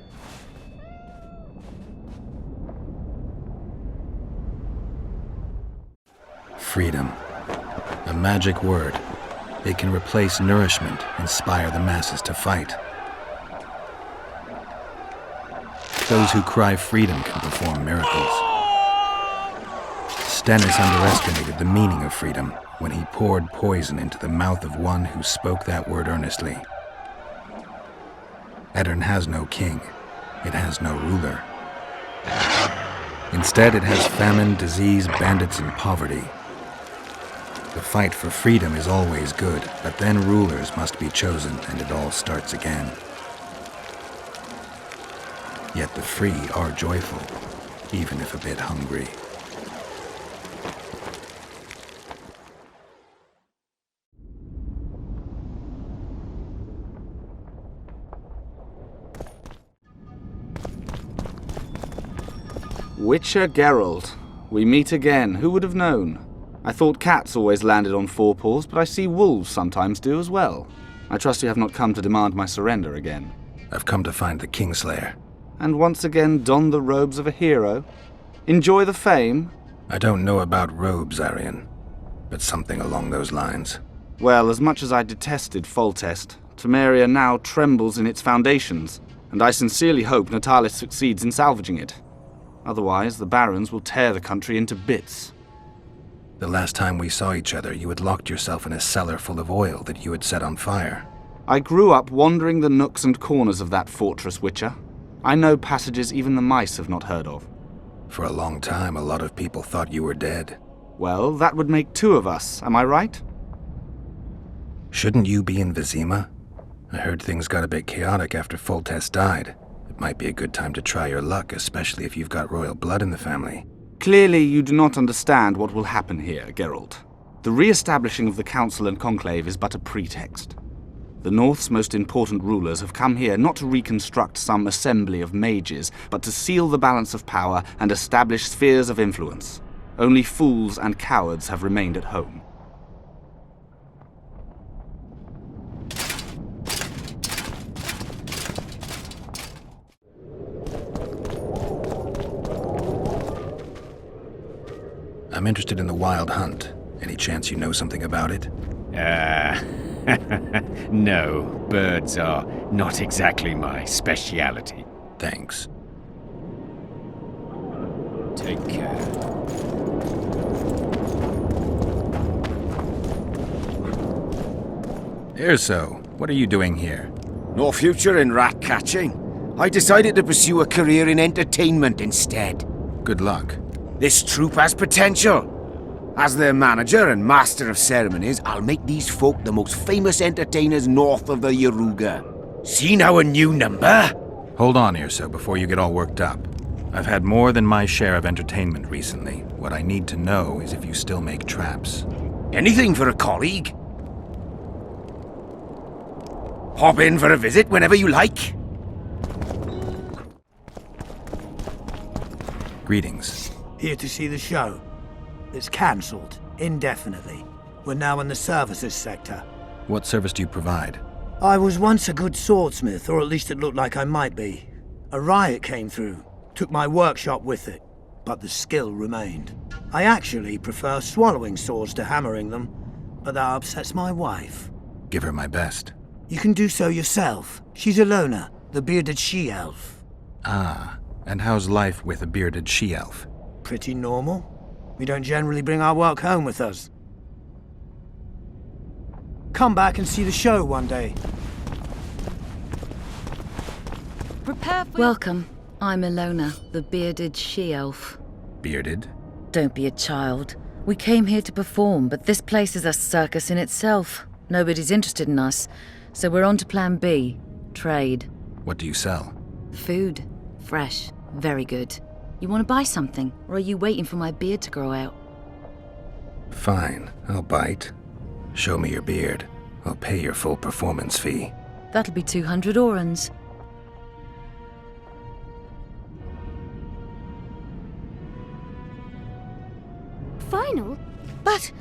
Freedom. A magic word. It can replace nourishment, inspire the masses to fight. Those who cry freedom can perform miracles. Stennis underestimated the meaning of freedom when he poured poison into the mouth of one who spoke that word earnestly. Aedirn has no king. It has no ruler. Instead, it has famine, disease, bandits, and poverty. The fight for freedom is always good, but then rulers must be chosen and it all starts again. Yet the free are joyful, even if a bit hungry. Witcher Geralt, we meet again. Who would have known? I thought cats always landed on four paws, but I see wolves sometimes do as well. I trust you have not come to demand my surrender again. I've come to find the Kingslayer. And once again don the robes of a hero? Enjoy the fame? I don't know about robes, Arian, but something along those lines. Well, as much as I detested Foltest, Temeria now trembles in its foundations, and I sincerely hope Natalis succeeds in salvaging it. Otherwise, the barons will tear the country into bits. The last time we saw each other, you had locked yourself in a cellar full of oil that you had set on fire. I grew up wandering the nooks and corners of that fortress, Witcher. I know passages even the mice have not heard of. For a long time, a lot of people thought you were dead. Well, that would make two of us, am I right? Shouldn't you be in Vizima? I heard things got a bit chaotic after Foltest died. It might be a good time to try your luck, especially if you've got royal blood in the family. Clearly, you do not understand what will happen here, Geralt. The re-establishing of the Council and Conclave is but a pretext. The North's most important rulers have come here not to reconstruct some assembly of mages, but to seal the balance of power and establish spheres of influence. Only fools and cowards have remained at home. I'm interested in the Wild Hunt. Any chance you know something about it? No, birds are not exactly my speciality. Thanks. Take care. Erso, what are you doing here? No future in rat catching. I decided to pursue a career in entertainment instead. Good luck. This troupe has potential. As their manager and master of ceremonies, I'll make these folk the most famous entertainers north of the Yaruga. Seen our new number? Hold on, Erso, before you get all worked up. I've had more than my share of entertainment recently. What I need to know is if you still make traps. Anything for a colleague. Hop in for a visit whenever you like. Greetings. Here to see the show. It's cancelled, indefinitely. We're now in the services sector. What service do you provide? I was once a good swordsmith, or at least it looked like I might be. A riot came through, took my workshop with it, but the skill remained. I actually prefer swallowing swords to hammering them, but that upsets my wife. Give her my best. You can do so yourself. She's Ilona, the bearded she-elf. Ah, and how's life with a bearded she-elf? Pretty normal. We don't generally bring our work home with us. Come back and see the show one day. Prepare for Welcome. I'm Ilona, the bearded she-elf. Bearded? Don't be a child. We came here to perform, but this place is a circus in itself. Nobody's interested in us, so we're on to plan B, trade. What do you sell? Food. Fresh. Very good. You want to buy something, or are you waiting for my beard to grow out? Fine, I'll bite. Show me your beard. I'll pay your full performance fee. That'll be 200 orans. Final? But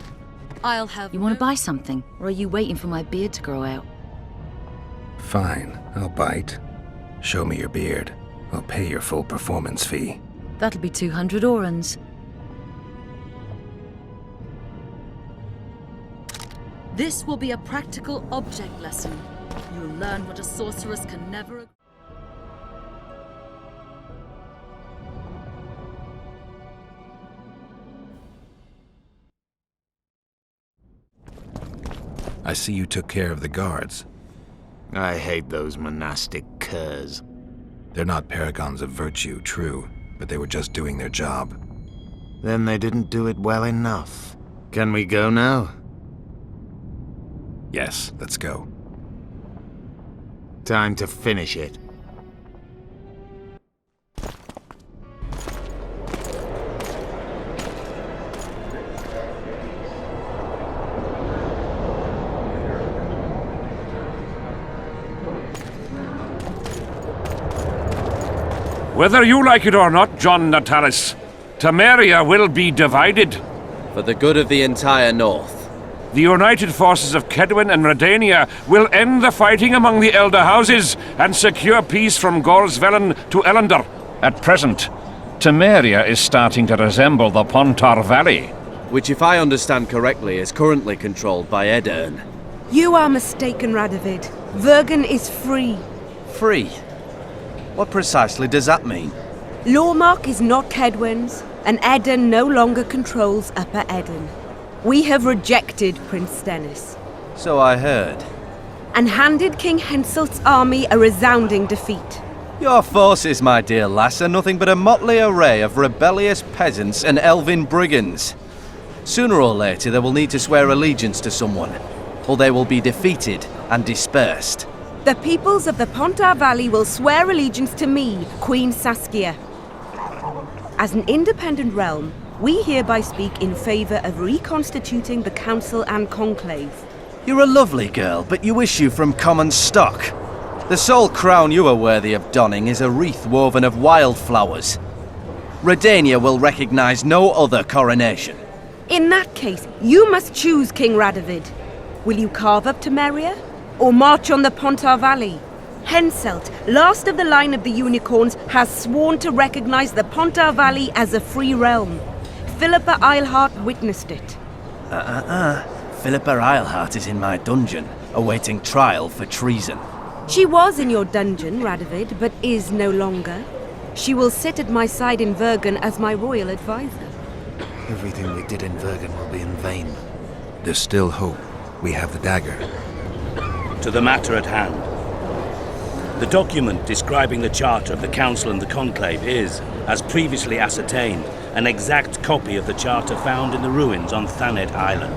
I'll have... You want to buy something, or are you waiting for my beard to grow out? Fine, I'll bite. Show me your beard. I'll pay your full performance fee. That'll be 200 orans. This will be a practical object lesson. You'll learn what a sorceress can never... I see you took care of the guards. I hate those monastic curs. They're not paragons of virtue, true, but they were just doing their job. Then they didn't do it well enough. Can we go now? Yes, let's go. Time to finish it. Whether you like it or not, John Natalis, Temeria will be divided. For the good of the entire North. The united forces of Kedwin and Redania will end the fighting among the Elder Houses and secure peace from Gorsvelen to Ellender. At present, Temeria is starting to resemble the Pontar Valley. Which, if I understand correctly, is currently controlled by Edern. You are mistaken, Radovid. Vergen is free. Free? What precisely does that mean? Lawmark is not Kedwin's, and Edern no longer controls Upper Edern. We have rejected Prince Stennis. So I heard. And handed King Henselt's army a resounding defeat. Your forces, my dear lass, are nothing but a motley array of rebellious peasants and elven brigands. Sooner or later they will need to swear allegiance to someone, or they will be defeated and dispersed. The peoples of the Pontar Valley will swear allegiance to me, Queen Saskia. As an independent realm, we hereby speak in favor of reconstituting the Council and Conclave. You're a lovely girl, but you issue from common stock. The sole crown you are worthy of donning is a wreath woven of wildflowers. Redania will recognize no other coronation. In that case, you must choose, King Radovid. Will you carve up Temeria, or march on the Pontar Valley? Henselt, last of the line of the unicorns, has sworn to recognize the Pontar Valley as a free realm. Philippa Eilhart witnessed it. Philippa Eilhart is in my dungeon, awaiting trial for treason. She was in your dungeon, Radovid, but is no longer. She will sit at my side in Vergen as my royal advisor. Everything we did in Vergen will be in vain. There's still hope. We have the dagger. To the matter at hand. The document describing the charter of the Council and the Conclave is, as previously ascertained, an exact copy of the charter found in the ruins on Thanet Island.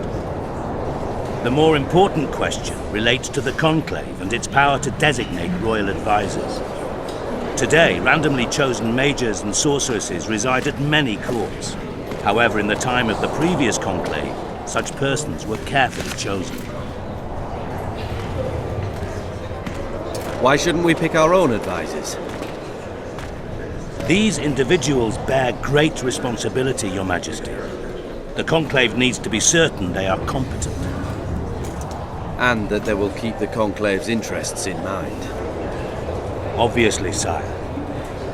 The more important question relates to the Conclave and its power to designate royal advisors. Today, randomly chosen mages and sorceresses reside at many courts. However, in the time of the previous Conclave, such persons were carefully chosen. Why shouldn't we pick our own advisors? These individuals bear great responsibility, Your Majesty. The Conclave needs to be certain they are competent. And that they will keep the Conclave's interests in mind. Obviously, sire.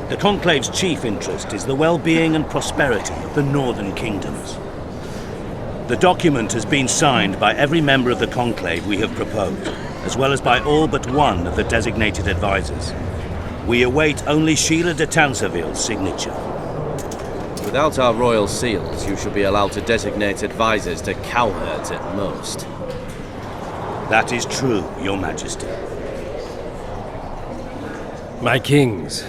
The Conclave's chief interest is the well-being and prosperity of the northern kingdoms. The document has been signed by every member of the Conclave we have proposed, as well as by all but one of the designated advisors. We await only Sheila de Tanseville's signature. Without our royal seals, you should be allowed to designate advisors to cowherds at most. That is true, Your Majesty. My kings,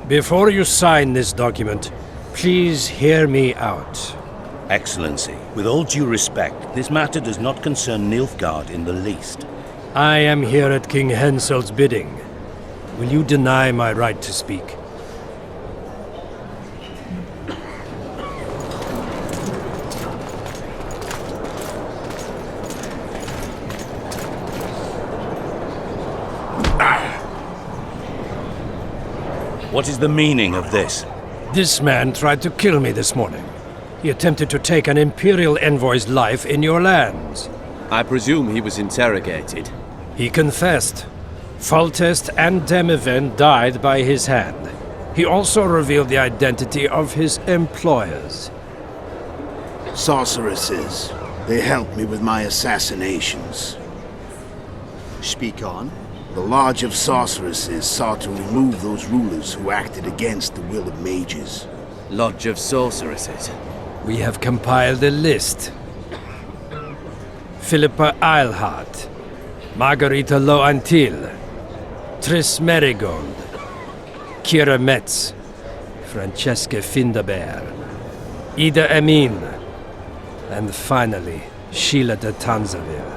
before you sign this document, please hear me out. Excellency, with all due respect, this matter does not concern Nilfgaard in the least. I am here at King Henselt's bidding. Will you deny my right to speak? What is the meaning of this? This man tried to kill me this morning. He attempted to take an Imperial envoy's life in your lands. I presume he was interrogated. He confessed. Foltest and Demiven died by his hand. He also revealed the identity of his employers. Sorceresses. They helped me with my assassinations. Speak on. The Lodge of Sorceresses sought to remove those rulers who acted against the will of mages. Lodge of Sorceresses? We have compiled a list. Philippa Eilhart, Margarita Loantil, Triss Merigold, Kira Metz, Francesca Findaber, Ida Emin, and finally, Sheila de Tanseville.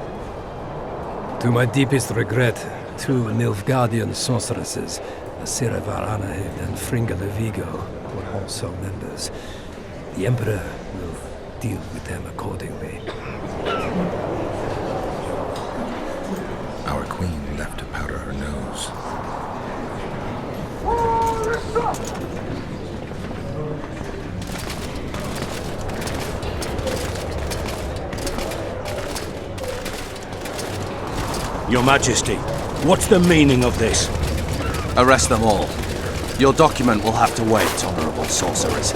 To my deepest regret, 2 Nilfgaardian sorceresses, Asira Varanahid and Fringa Levigo, were also members. The Emperor will deal with them accordingly. Our queen left to powder her nose. Your Majesty, what's the meaning of this? Arrest them all. Your document will have to wait, honorable sorcerers.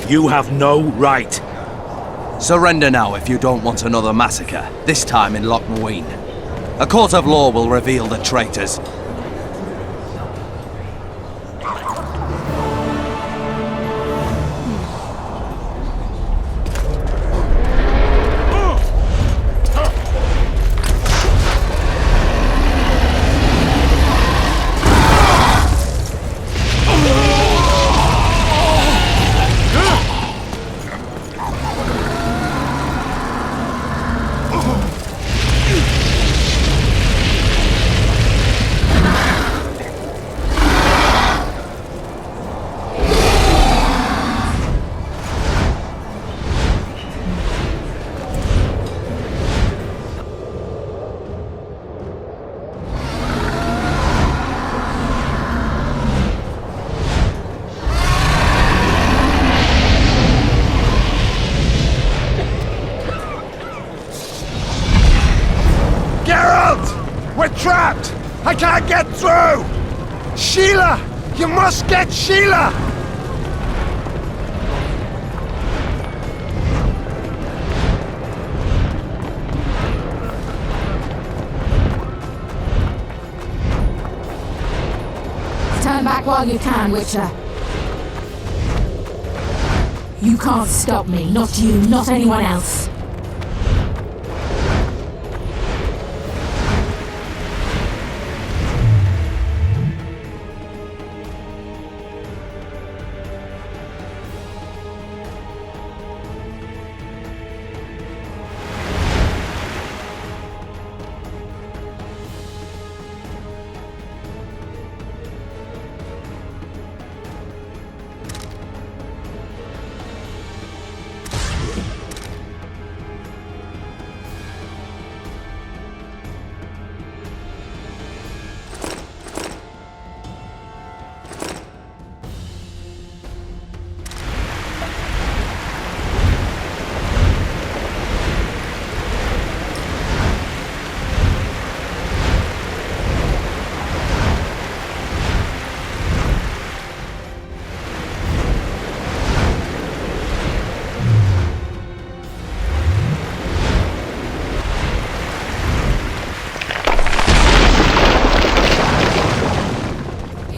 You have no right. Surrender now if you don't want another massacre, this time in Loch Muinne. A court of law will reveal the traitors. Trapped! I can't get through! Sheila! You must get Sheila! Turn back while you can, Witcher. You can't stop me. Not you, not anyone else.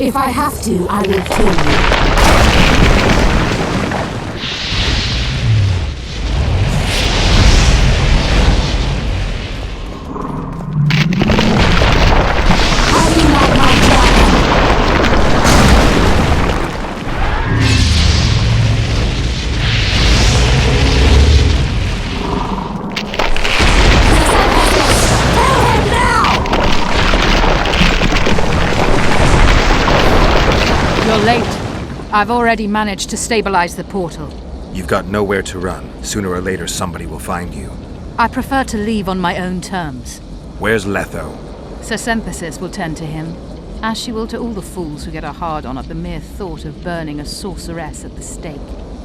If I have to, I will kill you. Late. I've already managed to stabilize the portal. You've got nowhere to run. Sooner or later, somebody will find you. I prefer to leave on my own terms. Where's Letho? Synthesis will tend to him, as she will to all the fools who get a hard-on at the mere thought of burning a sorceress at the stake.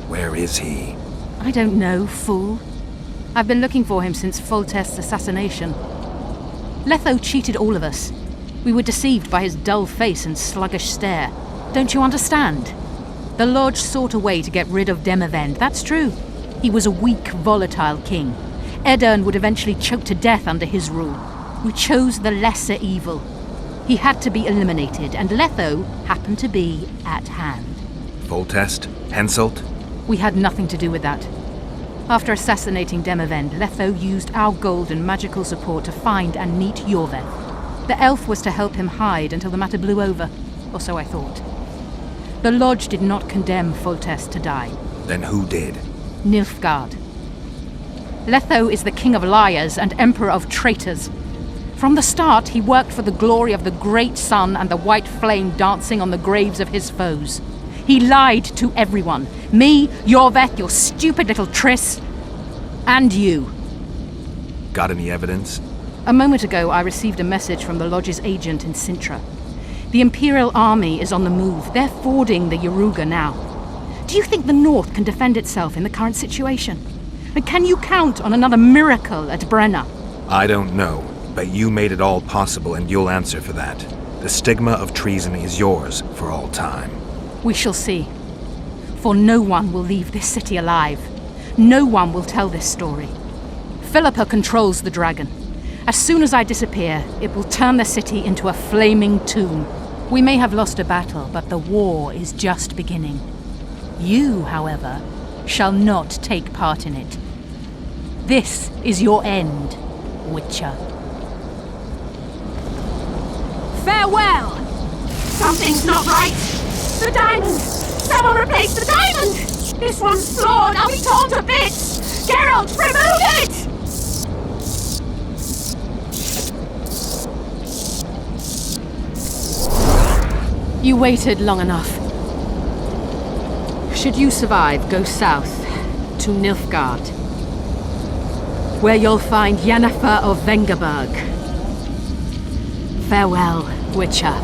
Where is he? I don't know, fool. I've been looking for him since Foltest's assassination. Letho cheated all of us. We were deceived by his dull face and sluggish stare. Don't you understand? The Lodge sought a way to get rid of Demavend, that's true. He was a weak, volatile king. Edirn would eventually choke to death under his rule. We chose the lesser evil. He had to be eliminated, and Letho happened to be at hand. Foltest? Henselt? We had nothing to do with that. After assassinating Demavend, Letho used our gold and magical support to find and meet Yorveth. The elf was to help him hide until the matter blew over, or so I thought. The Lodge did not condemn Foltest to die. Then who did? Nilfgaard. Letho is the king of liars and emperor of traitors. From the start, he worked for the glory of the great sun and the white flame dancing on the graves of his foes. He lied to everyone. Me, Yorveth, your stupid little Triss, and you. Got any evidence? A moment ago, I received a message from the Lodge's agent in Sintra. The Imperial Army is on the move. They're fording the Yaruga now. Do you think the North can defend itself in the current situation? And can you count on another miracle at Brenna? I don't know, but you made it all possible and you'll answer for that. The stigma of treason is yours for all time. We shall see. For no one will leave this city alive. No one will tell this story. Philippa controls the dragon. As soon as I disappear, it will turn the city into a flaming tomb. We may have lost a battle, but the war is just beginning. You, however, shall not take part in it. This is your end, Witcher. Farewell! Something's not right! The diamond! Someone replace the diamond! This one's flawed! I'll be torn to bits! Geralt, remove it! You waited long enough. Should you survive, go south to Nilfgaard, where you'll find Yennefer of Vengerberg. Farewell, Witcher.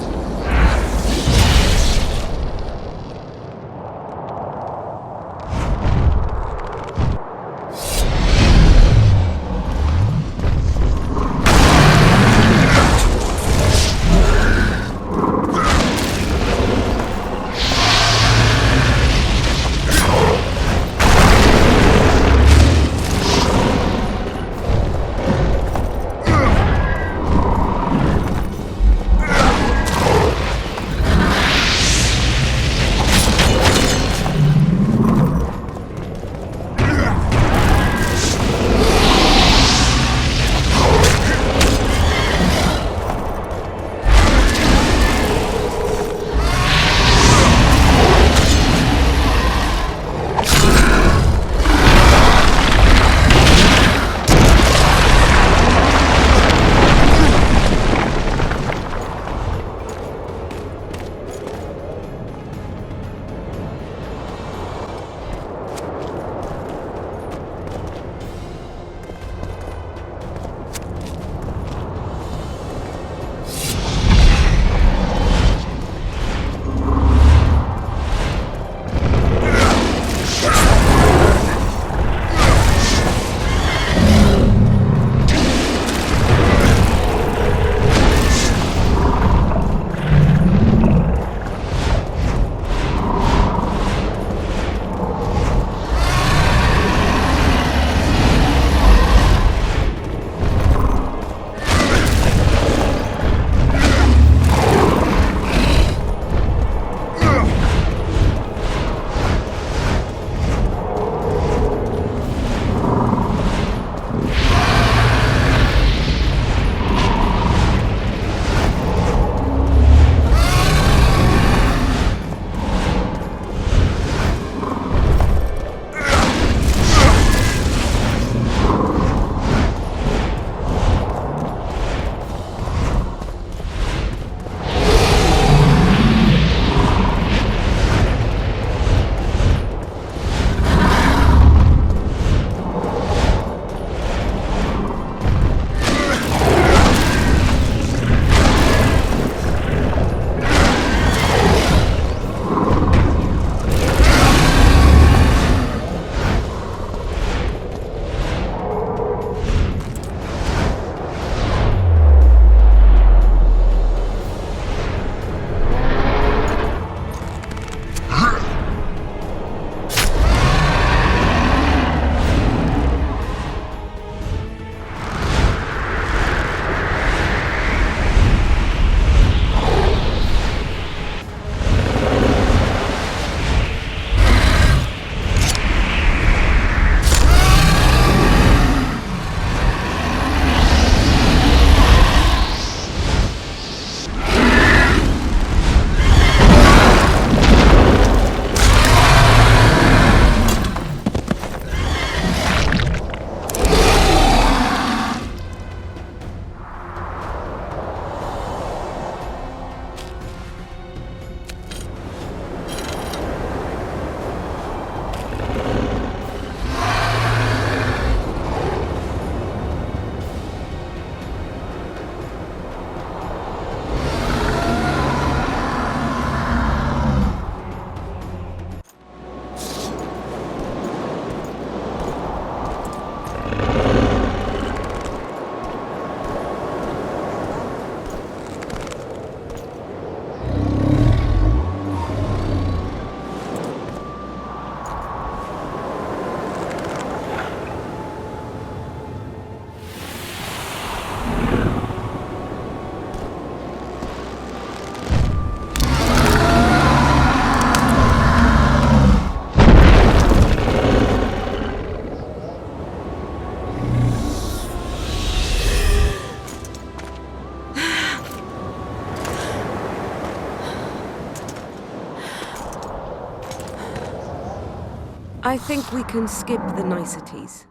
I think we can skip the niceties.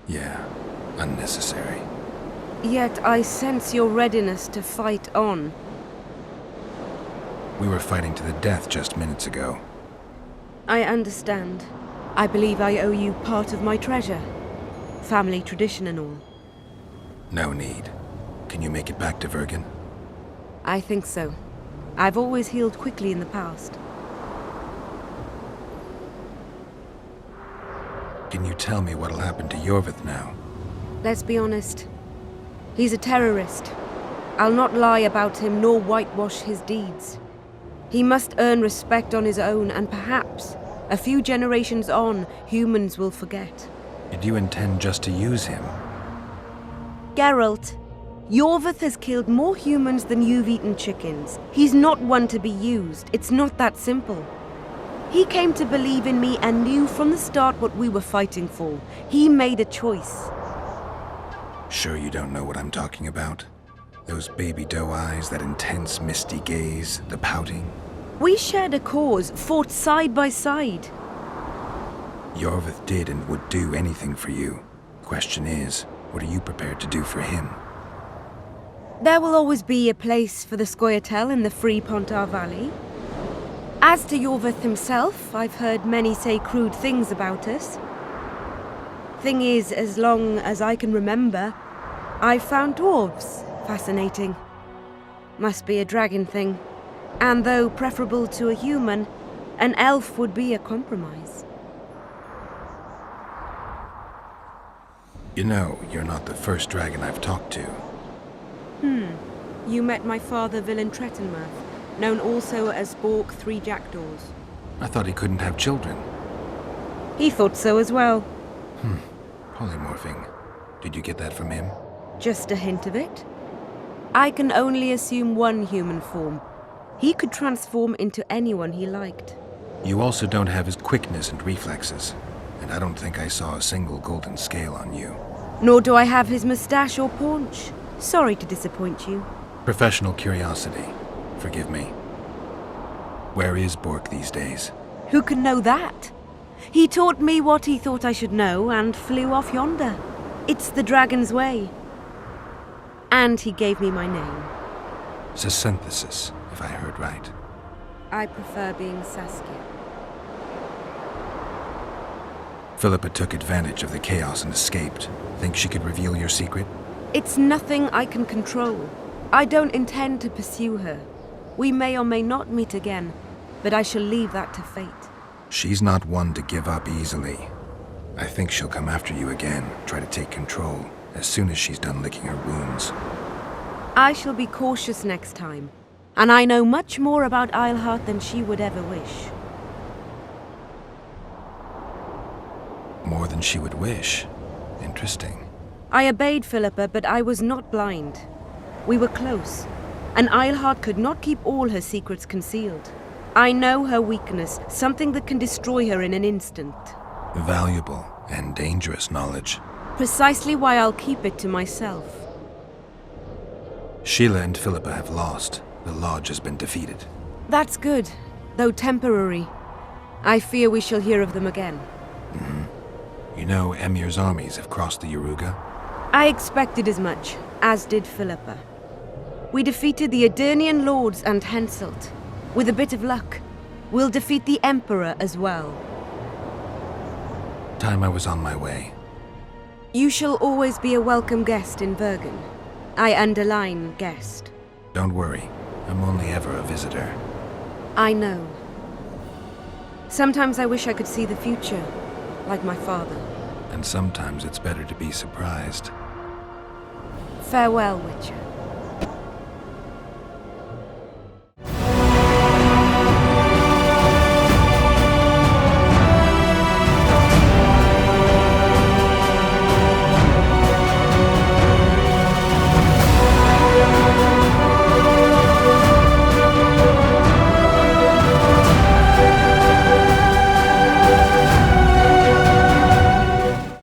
Yeah, unnecessary. Yet I sense your readiness to fight on. We were fighting to the death just minutes ago. I understand. I believe I owe you part of my treasure. Family tradition and all. No need. Can you make it back to Vergen? I think so. I've always healed quickly in the past. Can you tell me what'll happen to Yorvith now? Let's be honest. He's a terrorist. I'll not lie about him nor whitewash his deeds. He must earn respect on his own, and perhaps, a few generations on, humans will forget. Did you intend just to use him? Geralt, Yorvith has killed more humans than you've eaten chickens. He's not one to be used. It's not that simple. He came to believe in me and knew from the start what we were fighting for. He made a choice. Sure you don't know what I'm talking about? Those baby doe eyes, that intense misty gaze, the pouting. We shared a cause, fought side by side. Yorvith did and would do anything for you. Question is, what are you prepared to do for him? There will always be a place for the Scoia'tael in the Free Pontar Valley. As to Yorvith himself, I've heard many say crude things about us. Thing is, as long as I can remember, I've found dwarves fascinating. Must be a dragon thing. And though preferable to a human, an elf would be a compromise. You know, you're not the first dragon I've talked to. You met my father, Villain Trettenmirth, known also as Bork Three Jackdaws. I thought he couldn't have children. He thought so as well. Polymorphing. Did you get that from him? Just a hint of it. I can only assume one human form. He could transform into anyone he liked. You also don't have his quickness and reflexes, and I don't think I saw a single golden scale on you. Nor do I have his moustache or paunch. Sorry to disappoint you. Professional curiosity. Forgive me. Where is Bork these days? Who can know that? He taught me what he thought I should know and flew off yonder. It's the dragon's way. And he gave me my name. Synthesis, if I heard right. I prefer being Saskia. Philippa took advantage of the chaos and escaped. Think she could reveal your secret? It's nothing I can control. I don't intend to pursue her. We may or may not meet again, but I shall leave that to fate. She's not one to give up easily. I think she'll come after you again, try to take control, as soon as she's done licking her wounds. I shall be cautious next time, and I know much more about Eilhart than she would ever wish. More than she would wish. Interesting. I obeyed Philippa, but I was not blind. We were close, and Eilhart could not keep all her secrets concealed. I know her weakness, something that can destroy her in an instant. Valuable and dangerous knowledge. Precisely why I'll keep it to myself. Sheila and Philippa have lost. The Lodge has been defeated. That's good, though temporary. I fear we shall hear of them again. You know Emir's armies have crossed the Yaruga? I expected as much, as did Philippa. We defeated the Adernian lords and Henselt. With a bit of luck, we'll defeat the Emperor as well. Time I was on my way. You shall always be a welcome guest in Vergen. I underline guest. Don't worry, I'm only ever a visitor. I know. Sometimes I wish I could see the future, like my father. And sometimes it's better to be surprised. Farewell, Witcher.